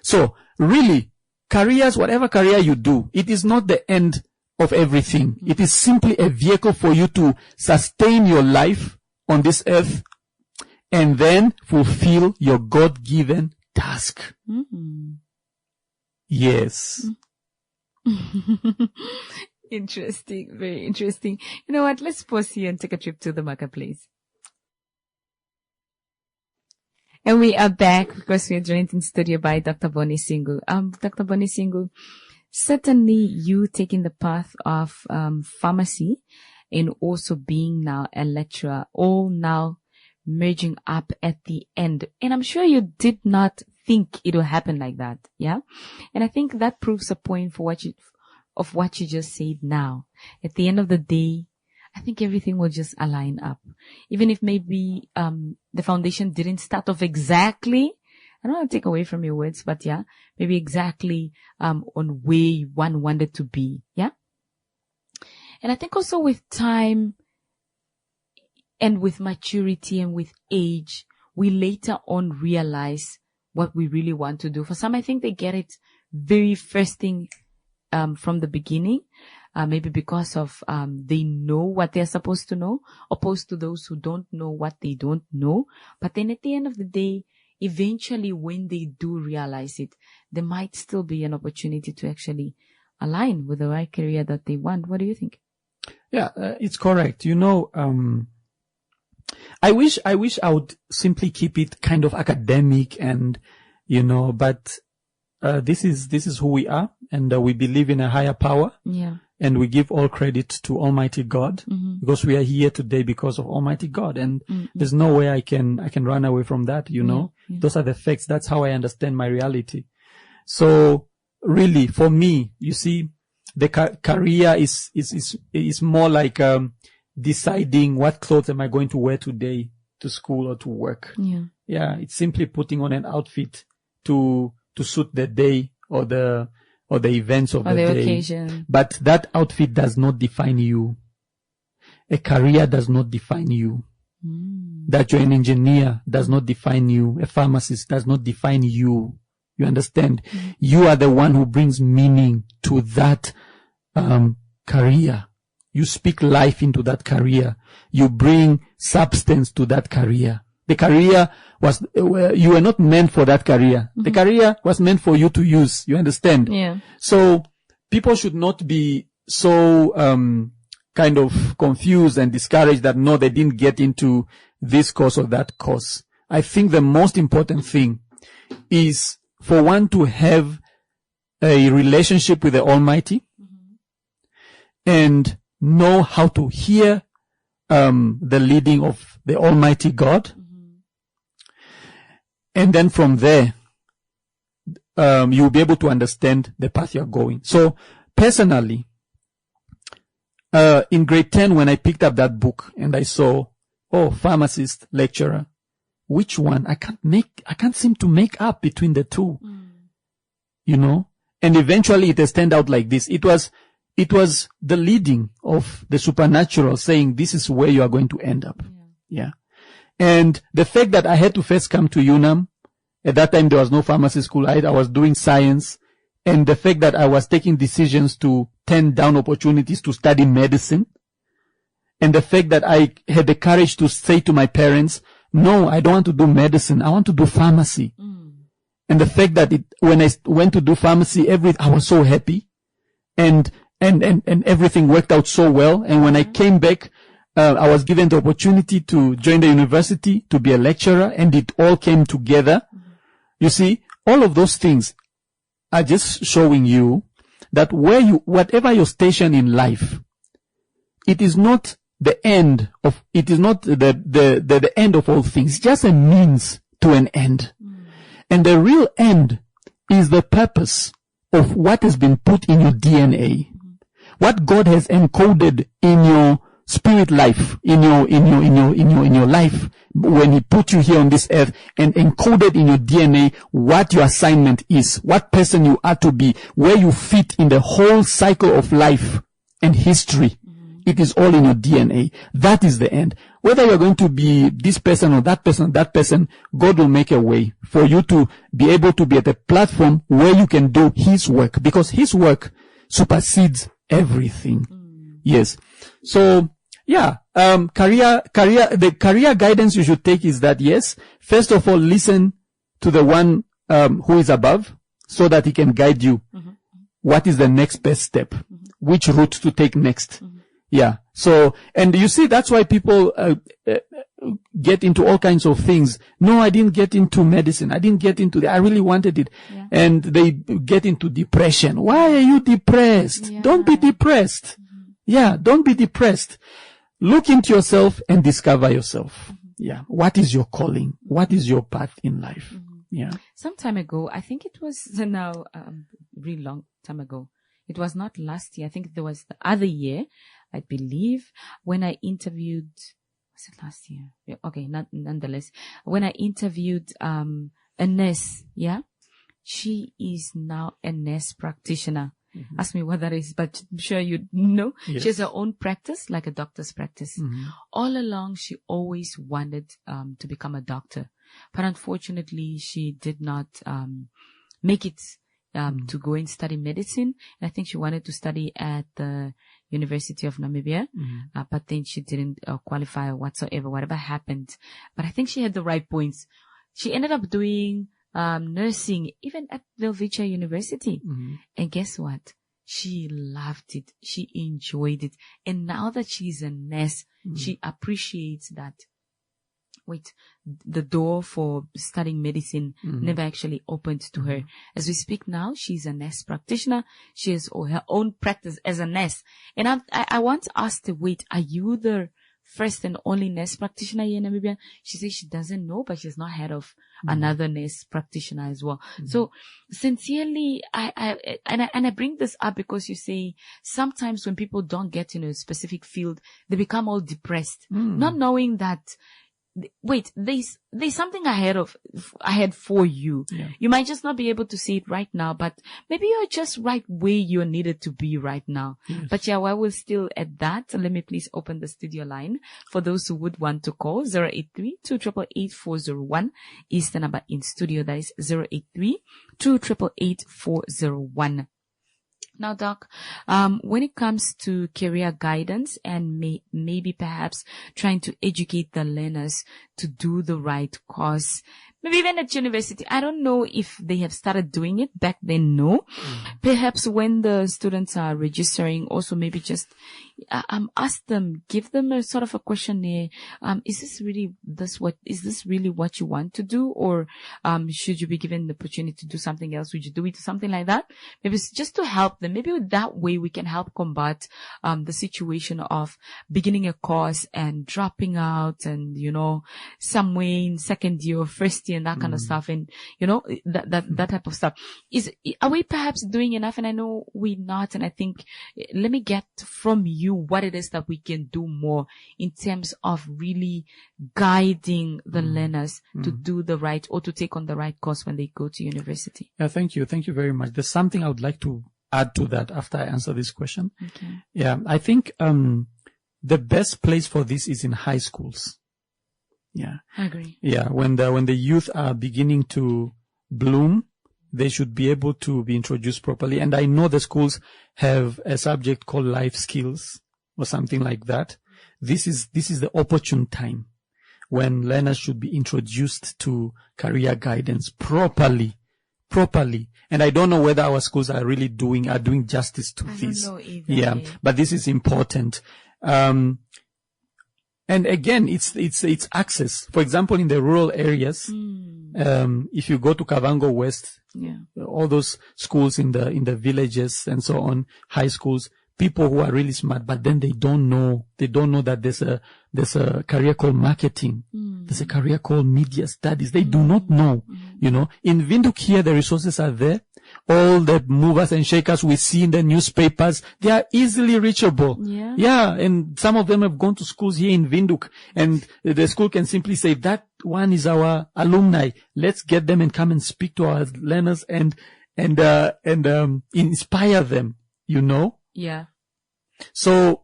So really, careers, whatever career you do, it is not the end of everything. It is simply a vehicle for you to sustain your life on this earth and then fulfill your God-given task. Yes. Interesting. Very interesting. You know what? Let's pause here and take a trip to the marketplace. And we are back because we are joined in studio by Dr. Boni Singu. Dr. Boni Singu, certainly you taking the path of pharmacy and also being now a lecturer, all now merging up at the end. And I'm sure you did not think it will happen like that. Yeah. And I think that proves a point for what you just said now. At the end of the day, I think everything will just align up. Even if maybe, the foundation didn't start off exactly, I don't want to take away from your words, but yeah, maybe exactly, on where one wanted to be. Yeah. And I think also with time and with maturity and with age, we later on realize what we really want to do. For some, I think they get it very first thing, from the beginning, maybe because of, they know what they're supposed to know, opposed to those who don't know what they don't know. But then at the end of the day, eventually when they do realize it, there might still be an opportunity to actually align with the right career that they want. What do you think? Yeah, it's correct. I wish I would simply keep it kind of academic and, but, this is who we are, and we believe in a higher power. Yeah. And we give all credit to Almighty God, because we are here today because of Almighty God. And there's no way I can run away from that, Yeah. Those are the facts. That's how I understand my reality. So really, for me, you see, the career is more like deciding what clothes am I going to wear today to school or to work. Yeah, it's simply putting on an outfit to suit the day or the events of the day. Occasion. But that outfit does not define you. A career does not define you. That you're an engineer does not define you. A pharmacist does not define you. You understand? You are the one who brings meaning to that career. You speak life into that career. You bring substance to that career. The career was, you were not meant for that career. The career was meant for you to use. You understand? Yeah. So people should not be so kind of confused and discouraged that no, they didn't get into this course or that course. I think the most important thing is for one to have a relationship with the Almighty and know how to hear the leading of the Almighty God. And then from there, you'll be able to understand the path you're going. So personally, in grade 10, when I picked up that book and I saw, pharmacist, lecturer, which one? I can't seem to make up between the two, you know, and eventually it has turned out like this. It was the leading of the supernatural saying, this is where you are going to end up. Yeah. And the fact that I had to first come to UNAM, at that time there was no pharmacy school. I was doing science, and the fact that I was taking decisions to turn down opportunities to study medicine, and the fact that I had the courage to say to my parents, no, I don't want to do medicine. I want to do pharmacy. And the fact that when I went to do pharmacy, I was so happy, and everything worked out so well. And when I came back, I was given the opportunity to join the university, to be a lecturer, and it all came together. You see, all of those things are just showing you that whatever your station in life, it is not the end of, it is not the end of all things. It's just a means to an end. And the real end is the purpose of what has been put in your DNA. What God has encoded in your spirit life, in your life, when He put you here on this earth and encoded in your DNA what your assignment is, what person you are to be, where you fit in the whole cycle of life and history. It is all in your DNA. That is the end. Whether you're going to be this person or that person, God will make a way for you to be able to be at a platform where you can do His work, because His work supersedes everything. Yes. So, yeah, the career guidance you should take is that, yes, first of all, listen to the one, who is above, so that he can guide you. What is the next best step? Which route to take next? Yeah. So, and you see, that's why people, get into all kinds of things. No, I didn't get into medicine. I didn't get into I really wanted it. Yeah. And they get into depression. Why are you depressed? Yeah. Don't be depressed. Yeah. Don't be depressed. Look into yourself and discover yourself. Yeah. What is your calling? What is your path in life? Yeah. Some time ago, I think it was now, really long time ago. It was not last year. I think there was the other year, I believe, when I interviewed, was it last year? Yeah, okay, nonetheless, when I interviewed, a nurse, yeah, she is now a nurse practitioner. Ask me what that is, but I'm sure you know. Yes. She has her own practice, like a doctor's practice. All along, she always wanted, to become a doctor, but unfortunately, she did not, make it, to go and study medicine. And I think she wanted to study at the University of Namibia, but then she didn't qualify whatsoever, whatever happened. But I think she had the right points. She ended up doing nursing even at Velvicha University. And guess what? She loved it. She enjoyed it. And now that she's a nurse, she appreciates that. Wait, the door for studying medicine never actually opened to her. As we speak now, she's a nurse practitioner. She has her own practice as a nurse. And I want to ask the wait, are you the first and only nurse practitioner here in Namibia. She says she doesn't know, but she's not heard of another nurse practitioner as well. So sincerely, I bring this up because you say sometimes when people don't get in a specific field, they become all depressed, not knowing that, wait, there's something ahead for you. Yeah. You might just not be able to see it right now, but maybe you're just right where you're needed to be right now. Yes. But yeah, while we're still at that, let me please open the studio line for those who would want to call 083-288-401 is the number in studio. That is 083-288-401. Now, Doc, when it comes to career guidance and maybe perhaps trying to educate the learners to do the right course, maybe even at university, I don't know if they have started doing it back then. No, perhaps when the students are registering, also maybe just ask them, give them a sort of a questionnaire. Is this really what you want to do, or should you be given the opportunity to do something else? Would you do it, something like that? Maybe it's just to help them. Maybe that way we can help combat the situation of beginning a course and dropping out, and somewhere in second year or first year and that kind of stuff, and that type of stuff. Are we perhaps doing enough? And I know we're not, and I think let me get from you what it is that we can do more in terms of really guiding the learners to do the right, or to take on the right course when they go to university. Yeah, thank you. Thank you very much. There's something I would like to add to that after I answer this question. Okay. Yeah, I think the best place for this is in high schools. Yeah. I agree. Yeah, when the youth are beginning to bloom, they should be able to be introduced properly. And I know the schools have a subject called life skills or something like that. This is the opportune time when learners should be introduced to career guidance properly. And I don't know whether our schools are really doing justice to this. I don't know either. Yeah, but this is important. And again, it's access. For example, in the rural areas, if you go to Kavango West, all those schools in the villages and so on, high schools, people who are really smart, but then they don't know that there's a career called marketing. There's a career called media studies. They do not know, In Windhoek here, the resources are there. All the movers and shakers we see in the newspapers, they are easily reachable. Yeah. And some of them have gone to schools here in Windhoek, and the school can simply say, that one is our alumni. Let's get them and come and speak to our learners and inspire them, Yeah. So,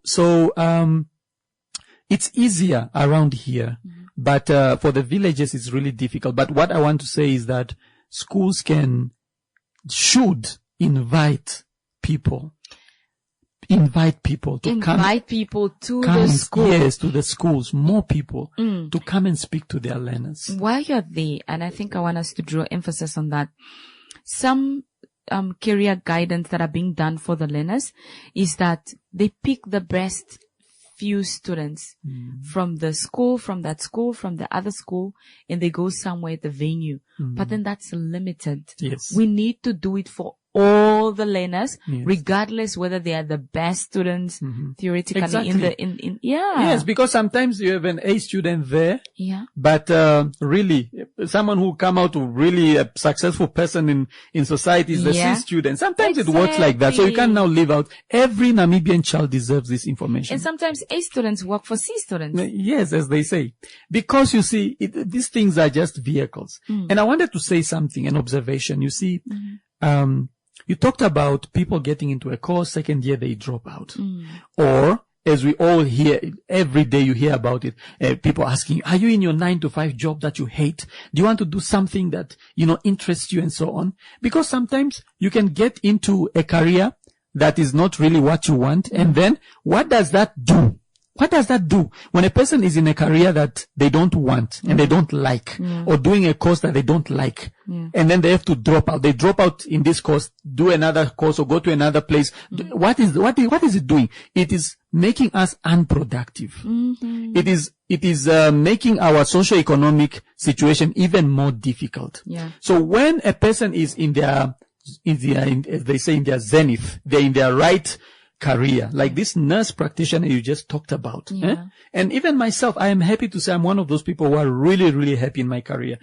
it's easier around here, but, for the villages, it's really difficult. But what I want to say is that schools should invite people to invite people to the school. Yes, to the schools, more people to come and speak to their learners. While you're there, and I think I want us to draw emphasis on that, some career guidance that are being done for the learners is that they pick the best few students from the school, from that school, from the other school, and they go somewhere at the venue. But then that's limited. Yes. We need to do it for all the learners, regardless whether they are the best students theoretically exactly. Yes, because sometimes you have an A student there, but really someone who come out to really a successful person in society is the C student. Sometimes it works like that, so you can now leave out. Every Namibian child deserves this information. And sometimes A students work for C students. Yes, as they say, because you see, these things are just vehicles. And I wanted to say something, an observation. You see, you talked about people getting into a course, second year they drop out. Or, as we all hear, every day you hear about it, people asking, are you in your 9-to-5 job that you hate? Do you want to do something that, interests you and so on? Because sometimes you can get into a career that is not really what you want. And then what does that do? What does that do when a person is in a career that they don't want and they don't like, or doing a course that they don't like, and then they have to drop out? They drop out in this course, do another course, or go to another place. What is it doing? It is making us unproductive. It is making our socio-economic situation even more difficult. So when a person is in their, as they say, in their zenith, they're in their right career, like this nurse practitioner you just talked about. Yeah. And even myself, I am happy to say I'm one of those people who are really, really happy in my career.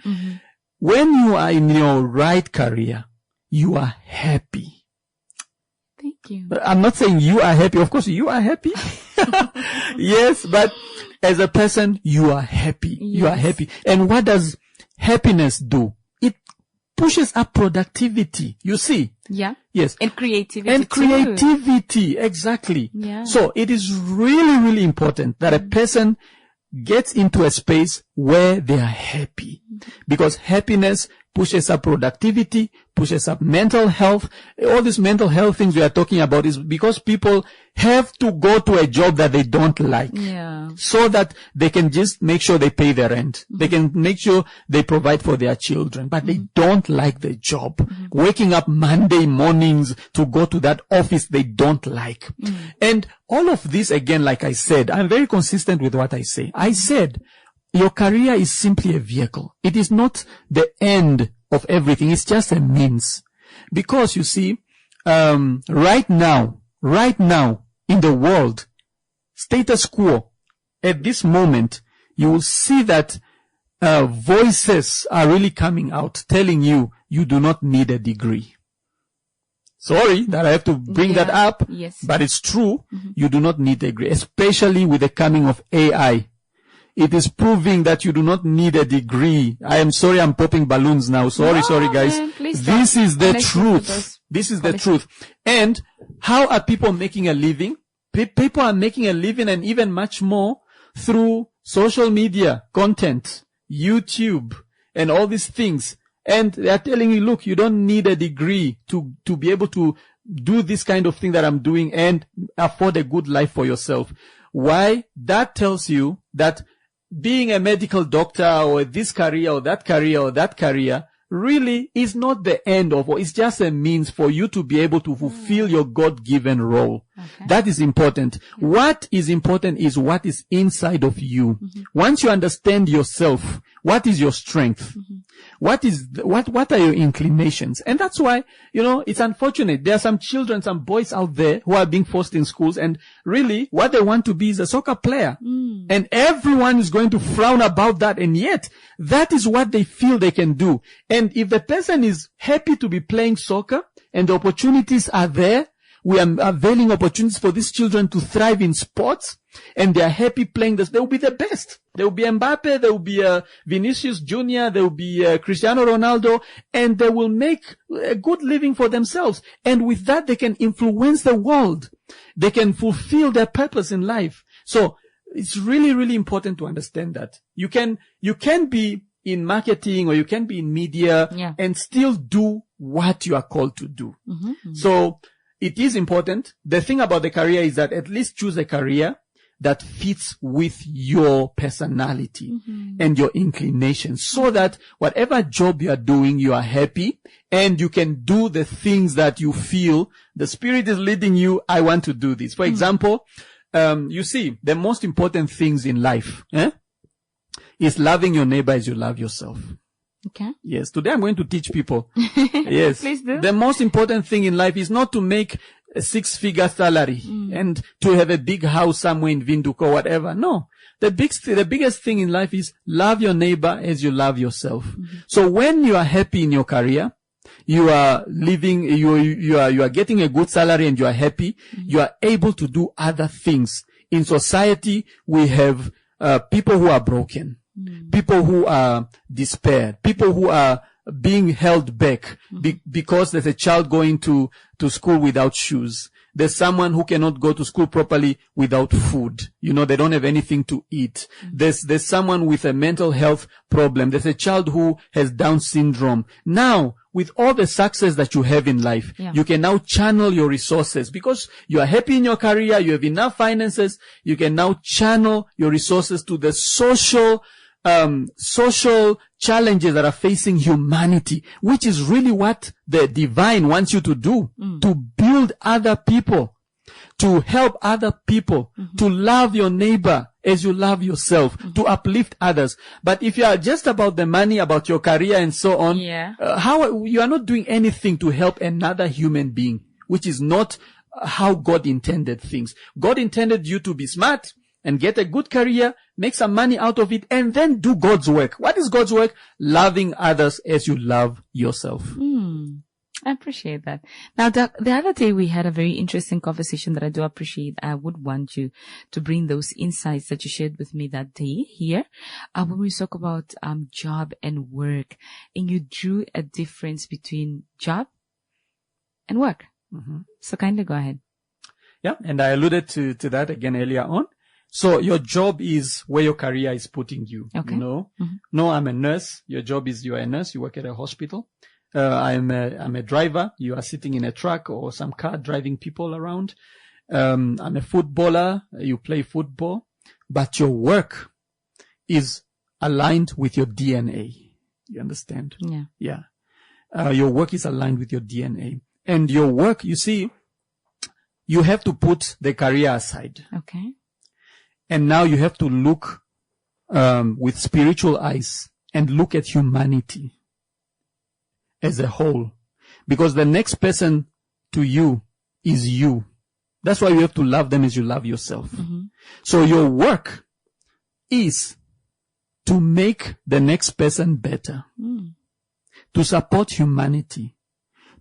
When you are in your right career, you are happy. Thank you. I'm not saying you are happy. Of course, you are happy. Yes, but as a person, you are happy. Yes. You are happy. And what does happiness do? It pushes up productivity. You see? Yeah. Yes. And creativity. And too. creativity. Exactly. Yeah. So it is really, really important that a person gets into a space where they are happy, because happiness pushes up productivity, pushes up mental health. All these mental health things we are talking about is because people have to go to a job that they don't like. Yeah. So that they can just make sure they pay their rent. They can make sure they provide for their children, but they don't like the job. Waking up Monday mornings to go to that office they don't like. And all of this, again, like I said, I'm very consistent with what I say. I said, your career is simply a vehicle. It is not the end of everything. It's just a means. Because you see, right now in the world, status quo, at this moment, you will see that voices are really coming out telling you you do not need a degree. Sorry that I have to bring that up, Yes. but it's true. You do not need a degree, especially with the coming of AI. It is proving that you do not need a degree. I am sorry, I'm popping balloons now. Sorry, guys. Man, please This don't. is the Connect with truth. those. This is the truth. And how are people making a living? People are making a living, and even much more, through social media content, YouTube, and all these things. And they are telling you, look, you don't need a degree to be able to do this kind of thing that I'm doing and afford a good life for yourself. Why? That tells you that being a medical doctor or this career or that career or that career really is not the end of, or it's just a means for you to be able to fulfill your God-given role. Okay. That is important. What is important is what is inside of you. Once you understand yourself, what is your strength? What are your inclinations? And that's why, it's unfortunate. There are some children, some boys out there who are being forced in schools, and really what they want to be is a soccer player. And everyone is going to frown about that. And yet that is what they feel they can do. And if the person is happy to be playing soccer and the opportunities are there, we are availing opportunities for these children to thrive in sports, and they are happy playing this, they will be the best. There will be Mbappe, there will be Vinicius Jr., there will be Cristiano Ronaldo, and they will make a good living for themselves. And with that, they can influence the world. They can fulfill their purpose in life. So it's really, really important to understand that. You can be in marketing or you can be in media and still do what you are called to do. So it is important. The thing about the career is that at least choose a career that fits with your personality and your inclinations, so that whatever job you are doing, you are happy and you can do the things that you feel the Spirit is leading you. I want to do this. For example, you see, the most important things in life is loving your neighbor as you love yourself. Okay. Yes. Today I'm going to teach people. Yes. Please do. The most important thing in life is not to make a 6-figure salary and to have a big house somewhere in Windhoek or whatever. No. The biggest thing in life is love your neighbor as you love yourself. So when you are happy in your career, you are living, you are getting a good salary and you are happy, you are able to do other things. In society, we have people who are broken. People who are despaired, people who are being held back because there's a child going to school without shoes. There's someone who cannot go to school properly without food. They don't have anything to eat. There's someone with a mental health problem. There's a child who has Down syndrome. Now, with all the success that you have in life, you can now channel your resources because you are happy in your career, you have enough finances, you can now channel your resources to the social challenges that are facing humanity, which is really what the divine wants you to do, to build other people, to help other people, to love your neighbor as you love yourself, to uplift others. But if you are just about the money, about your career and so on, how you are not doing anything to help another human being, which is not how God intended things. God intended you to be smart and get a good career, make some money out of it, and then do God's work. What is God's work? Loving others as you love yourself. I appreciate that. Now, the other day we had a very interesting conversation that I do appreciate. I would want you to bring those insights that you shared with me that day here. When we talk about job and work, and you drew a difference between job and work. So kindly go ahead. Yeah, and I alluded to that again earlier on. So your job is where your career is putting you. Okay. You know? No, I'm a nurse. Your job is you're a nurse. You work at a hospital. I'm a driver. You are sitting in a truck or some car driving people around. I'm a footballer. You play football, but your work is aligned with your DNA. You understand? Yeah. Yeah. Your work is aligned with your DNA, and your work, you see, you have to put the career aside. Okay. And now you have to look, with spiritual eyes and look at humanity as a whole, because the next person to you is you. That's why you have to love them as you love yourself. So your work is to make the next person better, to support humanity,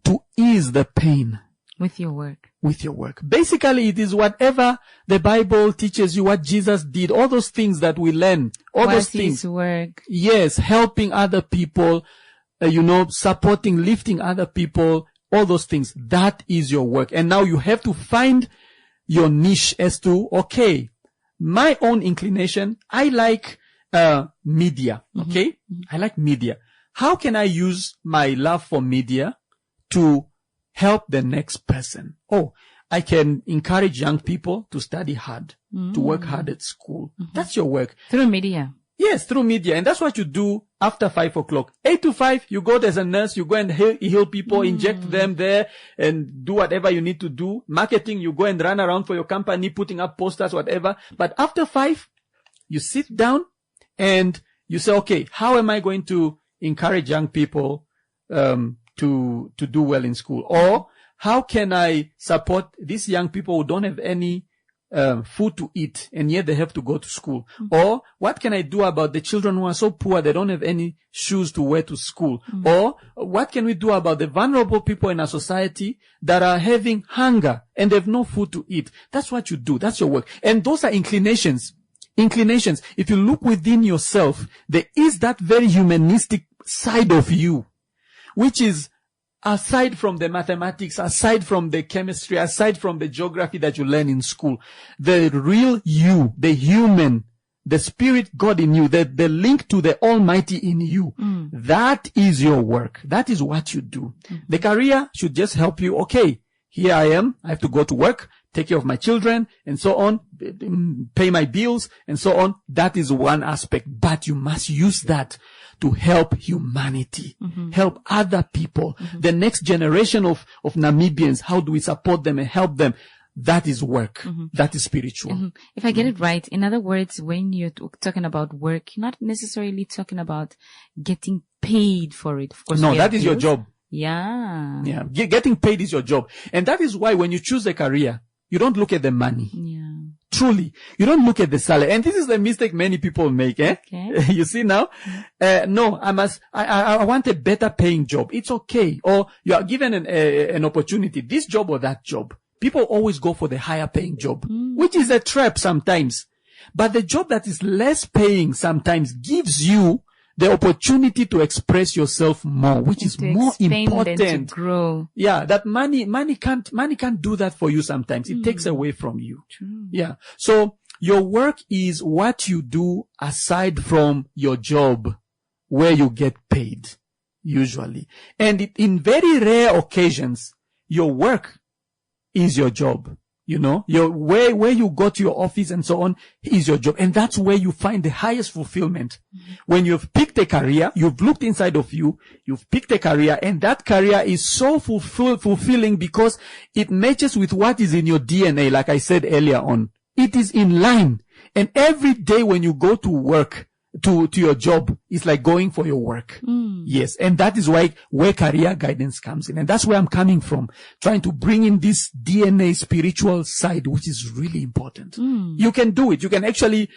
to ease the pain with your work. Basically, it is whatever the Bible teaches you, what Jesus did, all those things that we learn, all those things. His work. Yes, helping other people, supporting, lifting other people, all those things. That is your work. And now you have to find your niche as to, okay, my own inclination, I like media, okay? I like media. How can I use my love for media to help the next person? Oh, I can encourage young people to study hard, to work hard at school. That's your work. Through media. Yes, through media. And that's what you do after 5 o'clock. 8 to 5, you go as a nurse, you go and heal people, inject them there and do whatever you need to do. Marketing, you go and run around for your company, putting up posters, whatever. But after 5, you sit down and you say, okay, how am I going to encourage young people, to do well in school? Or how can I support these young people who don't have any food to eat and yet they have to go to school? Or what can I do about the children who are so poor they don't have any shoes to wear to school? Or what can we do about the vulnerable people in our society that are having hunger and they have no food to eat? That's what you do. That's your work. And those are inclinations. If you look within yourself, there is that very humanistic side of you, which is aside from the mathematics, aside from the chemistry, aside from the geography that you learn in school. The real you, the human, the spirit God in you, the link to the Almighty in you, that is your work. That is what you do. The career should just help you. Okay, here I am. I have to go to work, take care of my children, and so on, pay my bills, and so on. That is one aspect. But you must use that to help humanity, help other people, the next generation of Namibians. How do we support them and help them? That is work. That is spiritual. If I get it right, in other words, when you're talking about work, you're not necessarily talking about getting paid for it. Of course, no, that is your job. Yeah. Yeah. Getting paid is your job. And that is why when you choose a career, you don't look at the money. Yeah. Truly. You don't look at the salary. And this is the mistake many people make, eh? Okay. You see now? No, I want a better paying job. It's okay. Or you are given an opportunity, this job or that job. People always go for the higher paying job, which is a trap sometimes. But the job that is less paying sometimes gives you the opportunity to express yourself more, which is more important. And to grow. Yeah, that money can't do that for you sometimes. It takes away from you. True. Yeah. So your work is what you do aside from your job where you get paid, usually. And in very rare occasions, your work is your job. You know, where you go to your office and so on is your job. And that's where you find the highest fulfillment. When you've picked a career, you've looked inside of you, you've picked a career, and that career is so fulfilling because it matches with what is in your DNA, like I said earlier on. It is in line. And every day when you go to work, to your job is like going for your work. Yes. And that is why where career guidance comes in. And that's where I'm coming from, trying to bring in this DNA spiritual side, which is really important. You can do it. You can actually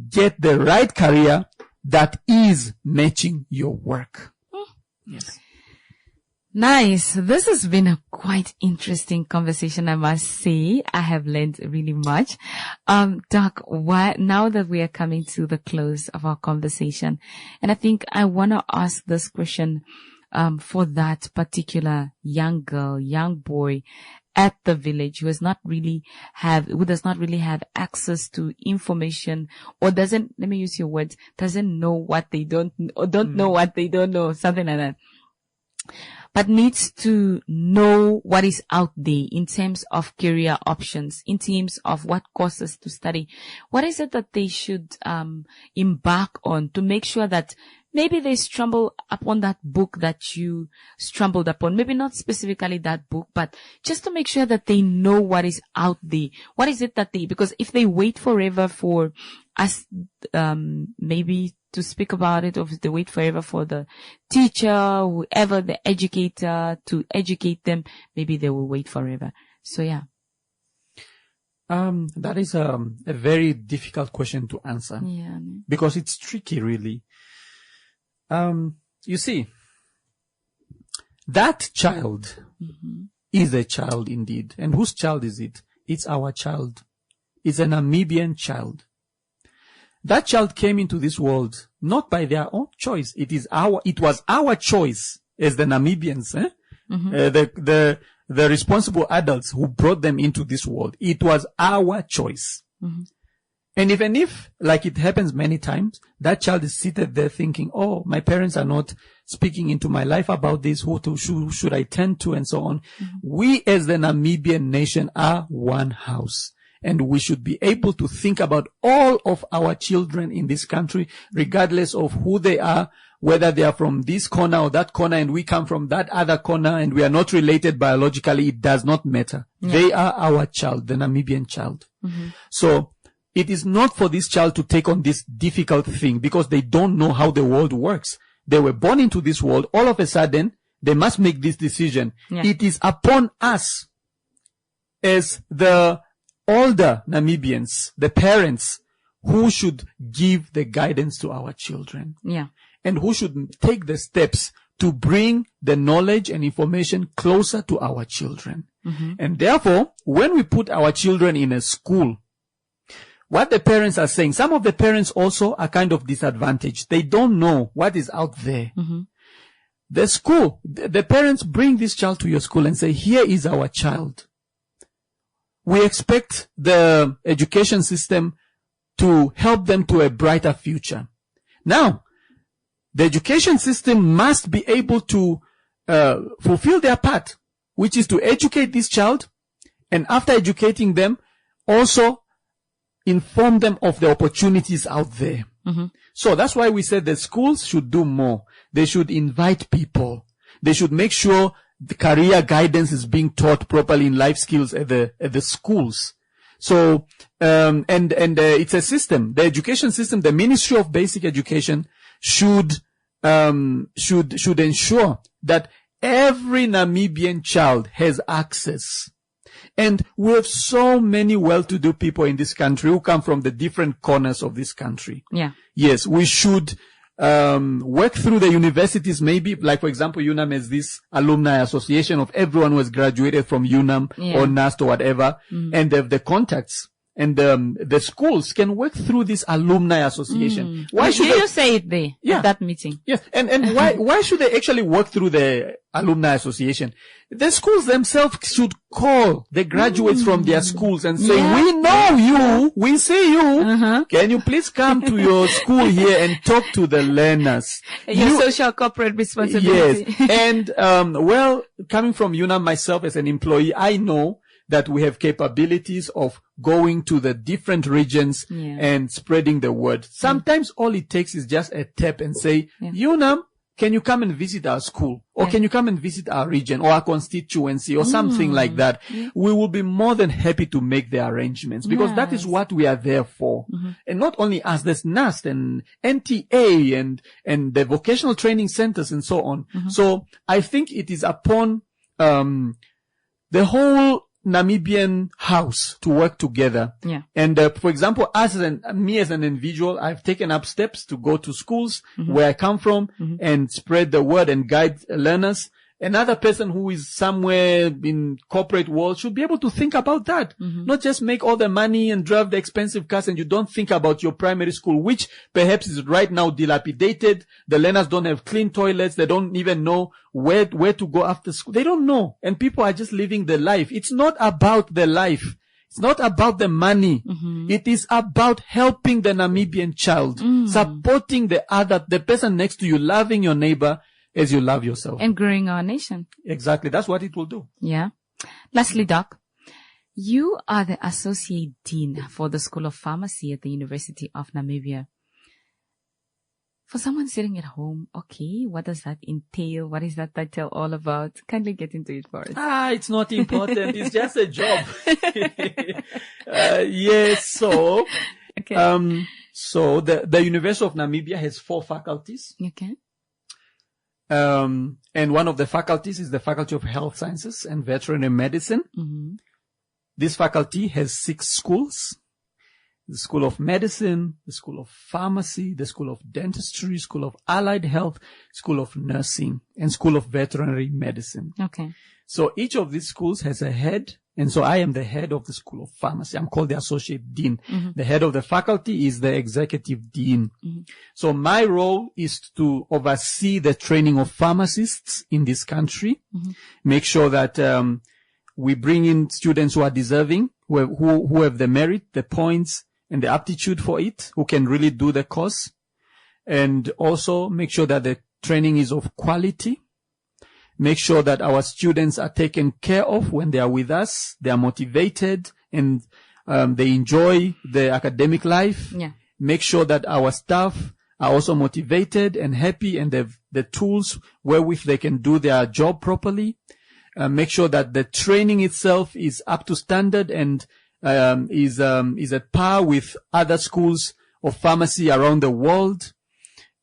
get the right career that is matching your work. Yes. Nice. This has been a quite interesting conversation, I must say. I have learned really much. Doc, now that we are coming to the close of our conversation, and I think I want to ask this question, for that particular young girl, young boy at the village who does not really have access to information, or doesn't, let me use your words, doesn't know what they don't, or don't know what they don't know, something like that, but needs to know what is out there in terms of career options, in terms of what courses to study. What is it that they should embark on to make sure that maybe they stumble upon that book that you stumbled upon? Maybe not specifically that book, but just to make sure that they know what is out there. What is it that because if they wait forever for us, maybe to speak about it, or if they wait forever for the teacher, whoever, the educator to educate them, maybe they will wait forever. So yeah. That is a very difficult question to answer. Yeah. Because it's tricky, really. You see, that child is a child indeed. And whose child is it? It's our child. It's a Namibian child. That child came into this world not by their own choice. It was our choice as the Namibians, the responsible adults who brought them into this world. It was our choice. And even if, like it happens many times, that child is seated there thinking, oh, my parents are not speaking into my life about this, who should I turn to, and so on. We as the Namibian nation are one house. And we should be able to think about all of our children in this country, regardless of who they are, whether they are from this corner or that corner, and we come from that other corner, and we are not related biologically. It does not matter. They are our child, the Namibian child. So it is not for this child to take on this difficult thing because they don't know how the world works. They were born into this world. All of a sudden, they must make this decision. It is upon us as the older Namibians, the parents, who should give the guidance to our children. And who should take the steps to bring the knowledge and information closer to our children. And therefore, when we put our children in a school, what the parents are saying, some of the parents also are kind of disadvantaged. They don't know what is out there. The school, the parents bring this child to your school and say, here is our child. We expect the education system to help them to a brighter future. Now, the education system must be able to fulfill their part, which is to educate this child, and after educating them, also inform them of the opportunities out there. So that's why we said the schools should do more. They should invite people. They should make sure the career guidance is being taught properly in life skills at the schools. So, it's a system. The education system, the Ministry of Basic Education should ensure that every Namibian child has access. And we have so many well-to-do people in this country who come from the different corners of this country. Yes, we should work through the universities, maybe, like for example, UNAM has this alumni association of everyone who has graduated from UNAM or NAST or whatever, and they have the contacts. And the schools can work through this alumni association. Why should you say it there at that meeting? Yes, and why should they actually work through the alumni association? The schools themselves should call the graduates from their schools and say, we know you, we see you. Can you please come to your school here and talk to the learners? Your social corporate responsibility. Yes, and coming from UNAM myself as an employee, I know that we have capabilities of going to the different regions and spreading the word. Sometimes all it takes is just a tap and say, UNAM, can you come and visit our school? Or can you come and visit our region or our constituency or something like that? We will be more than happy to make the arrangements because that is what we are there for. And not only us, there's NAST and NTA and the vocational training centers and so on. So I think it is upon, the whole Namibian house to work together. Yeah. And, for example, me as an individual, I've taken up steps to go to schools where I come from and spread the word and guide learners. Another person who is somewhere in corporate world should be able to think about that. Not just make all the money and drive the expensive cars and you don't think about your primary school, which perhaps is right now dilapidated. The learners don't have clean toilets. They don't even know where to go after school. They don't know. And people are just living their life. It's not about the life. It's not about the money. It is about helping the Namibian child, supporting the person next to you, loving your neighbor as you love yourself. And growing our nation. Exactly. That's what it will do. Yeah. Lastly, Doc, you are the Associate Dean for the School of Pharmacy at the University of Namibia. For someone sitting at home, okay, what does that entail? What is that title all about? Kindly get into it for us. It's not important. It's just a job. Yes. So, Okay. So the University of Namibia has 4 faculties. Okay. And one of the faculties is the Faculty of Health Sciences and Veterinary Medicine. This faculty has 6 schools. The School of Medicine, the School of Pharmacy, the School of Dentistry, School of Allied Health, School of Nursing, and School of Veterinary Medicine. Okay. So each of these schools has a head. And so I am the head of the School of Pharmacy. I'm called the Associate Dean. The head of the faculty is the Executive Dean. So my role is to oversee the training of pharmacists in this country, make sure that we bring in students who are deserving, who have the merit, the points, and the aptitude for it, who can really do the course, and also make sure that the training is of quality. Make sure that our students are taken care of when they are with us. They are motivated and they enjoy the academic life. Yeah. Make sure that our staff are also motivated and happy and have the tools wherewith they can do their job properly. Make sure that the training itself is up to standard and is at par with other schools of pharmacy around the world.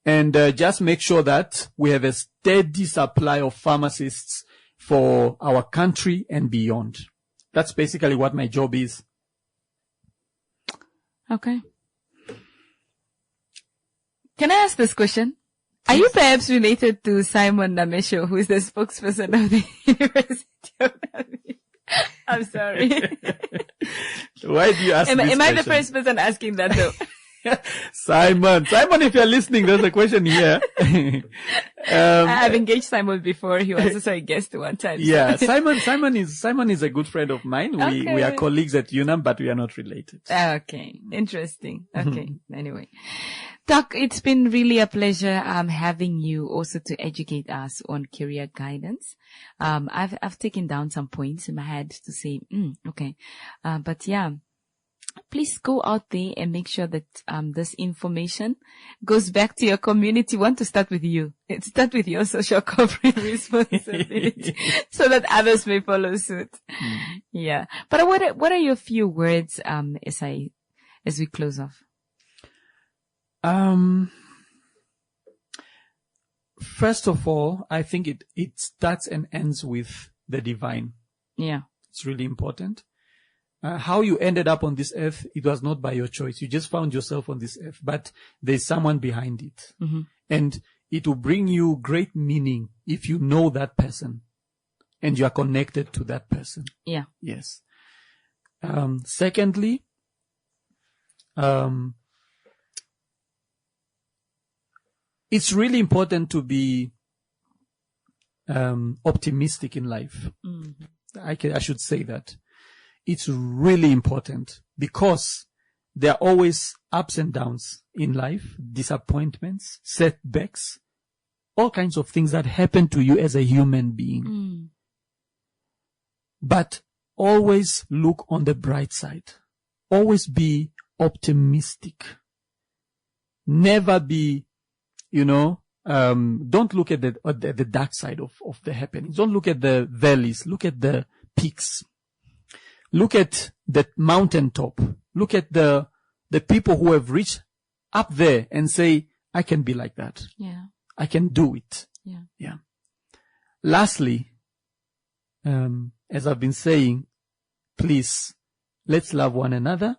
And just make sure that we have a steady supply of pharmacists for our country and beyond. That's basically what my job is. Okay. Can I ask this question? Are you perhaps related to Simon Namesho, who is the spokesperson of the University of Namibia? I'm sorry. Why do you ask this Am I the question? first person asking that though? Simon, if you're listening, there's a question here. I've engaged Simon before. He was also a guest one time. Yeah, Simon is a good friend of mine. Okay. We are colleagues at UNAM, but we are not related. Okay. Interesting. Okay. Anyway. Doc, it's been really a pleasure, having you also to educate us on career guidance. I've taken down some points in my head to say, okay. But yeah. Please go out there and make sure that this information goes back to your community. Want to start with you. Start with your social corporate responsibility so that others may follow suit. Yeah. But what are your few words as we close off? First of all, I think it starts and ends with the divine. Yeah. It's really important. How you ended up on this earth, it was not by your choice. You just found yourself on this earth, but there's someone behind it. And it will bring you great meaning if you know that person and you are connected to that person. Yeah. Yes. Secondly, it's really important to be optimistic in life. I should say that. It's really important because there are always ups and downs in life, disappointments, setbacks, all kinds of things that happen to you as a human being. But always look on the bright side. Always be optimistic. Never be, don't look at the dark side of the happenings. Don't look at the valleys. Look at the peaks. Look at the mountaintop. Look at the people who have reached up there and say, I can be like that. Yeah. I can do it. Yeah. Yeah. Lastly, as I've been saying, please, let's love one another.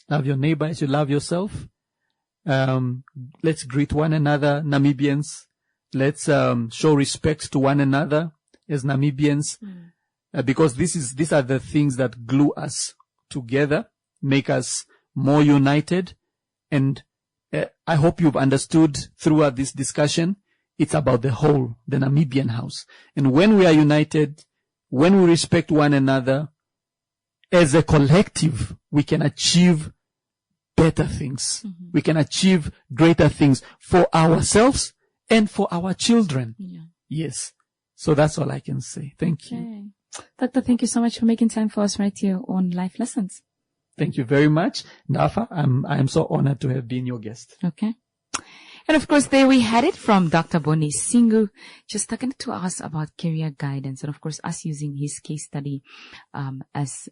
Love your neighbor as you love yourself. Let's greet one another, Namibians. Let's show respect to one another as Namibians, because these are the things that glue us together, make us more united. And I hope you've understood throughout this discussion, it's about the whole, the Namibian house. And when we are united, when we respect one another, as a collective, we can achieve better things. We can achieve greater things for ourselves and for our children. Yeah. Yes. So that's all I can say. Thank you. Doctor, thank you so much for making time for us right here on Life Lessons. Thank you very much. Nafa, I'm so honored to have been your guest. Okay. And of course, there we had it from Dr. Boni Singu, just talking to us about career guidance, and of course, us using his case study as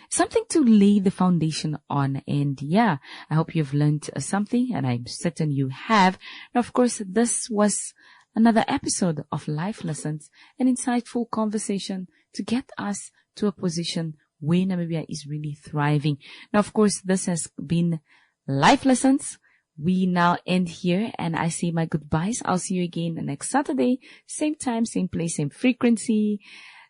something to lay the foundation on. And yeah, I hope you've learned something, and I'm certain you have. And of course, this was another episode of Life Lessons, an insightful conversation to get us to a position where Namibia is really thriving. Now, of course, this has been Life Lessons. We now end here, and I say my goodbyes. I'll see you again next Saturday, same time, same place, same frequency,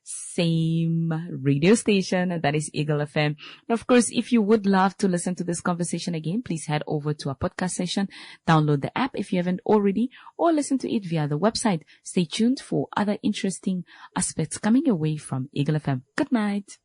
same radio station, and that is Eagle FM. And of course, if you would love to listen to this conversation again, please head over to our podcast session, download the app if you haven't already, or listen to it via the website. Stay tuned for other interesting aspects coming your way from Eagle FM. Good night.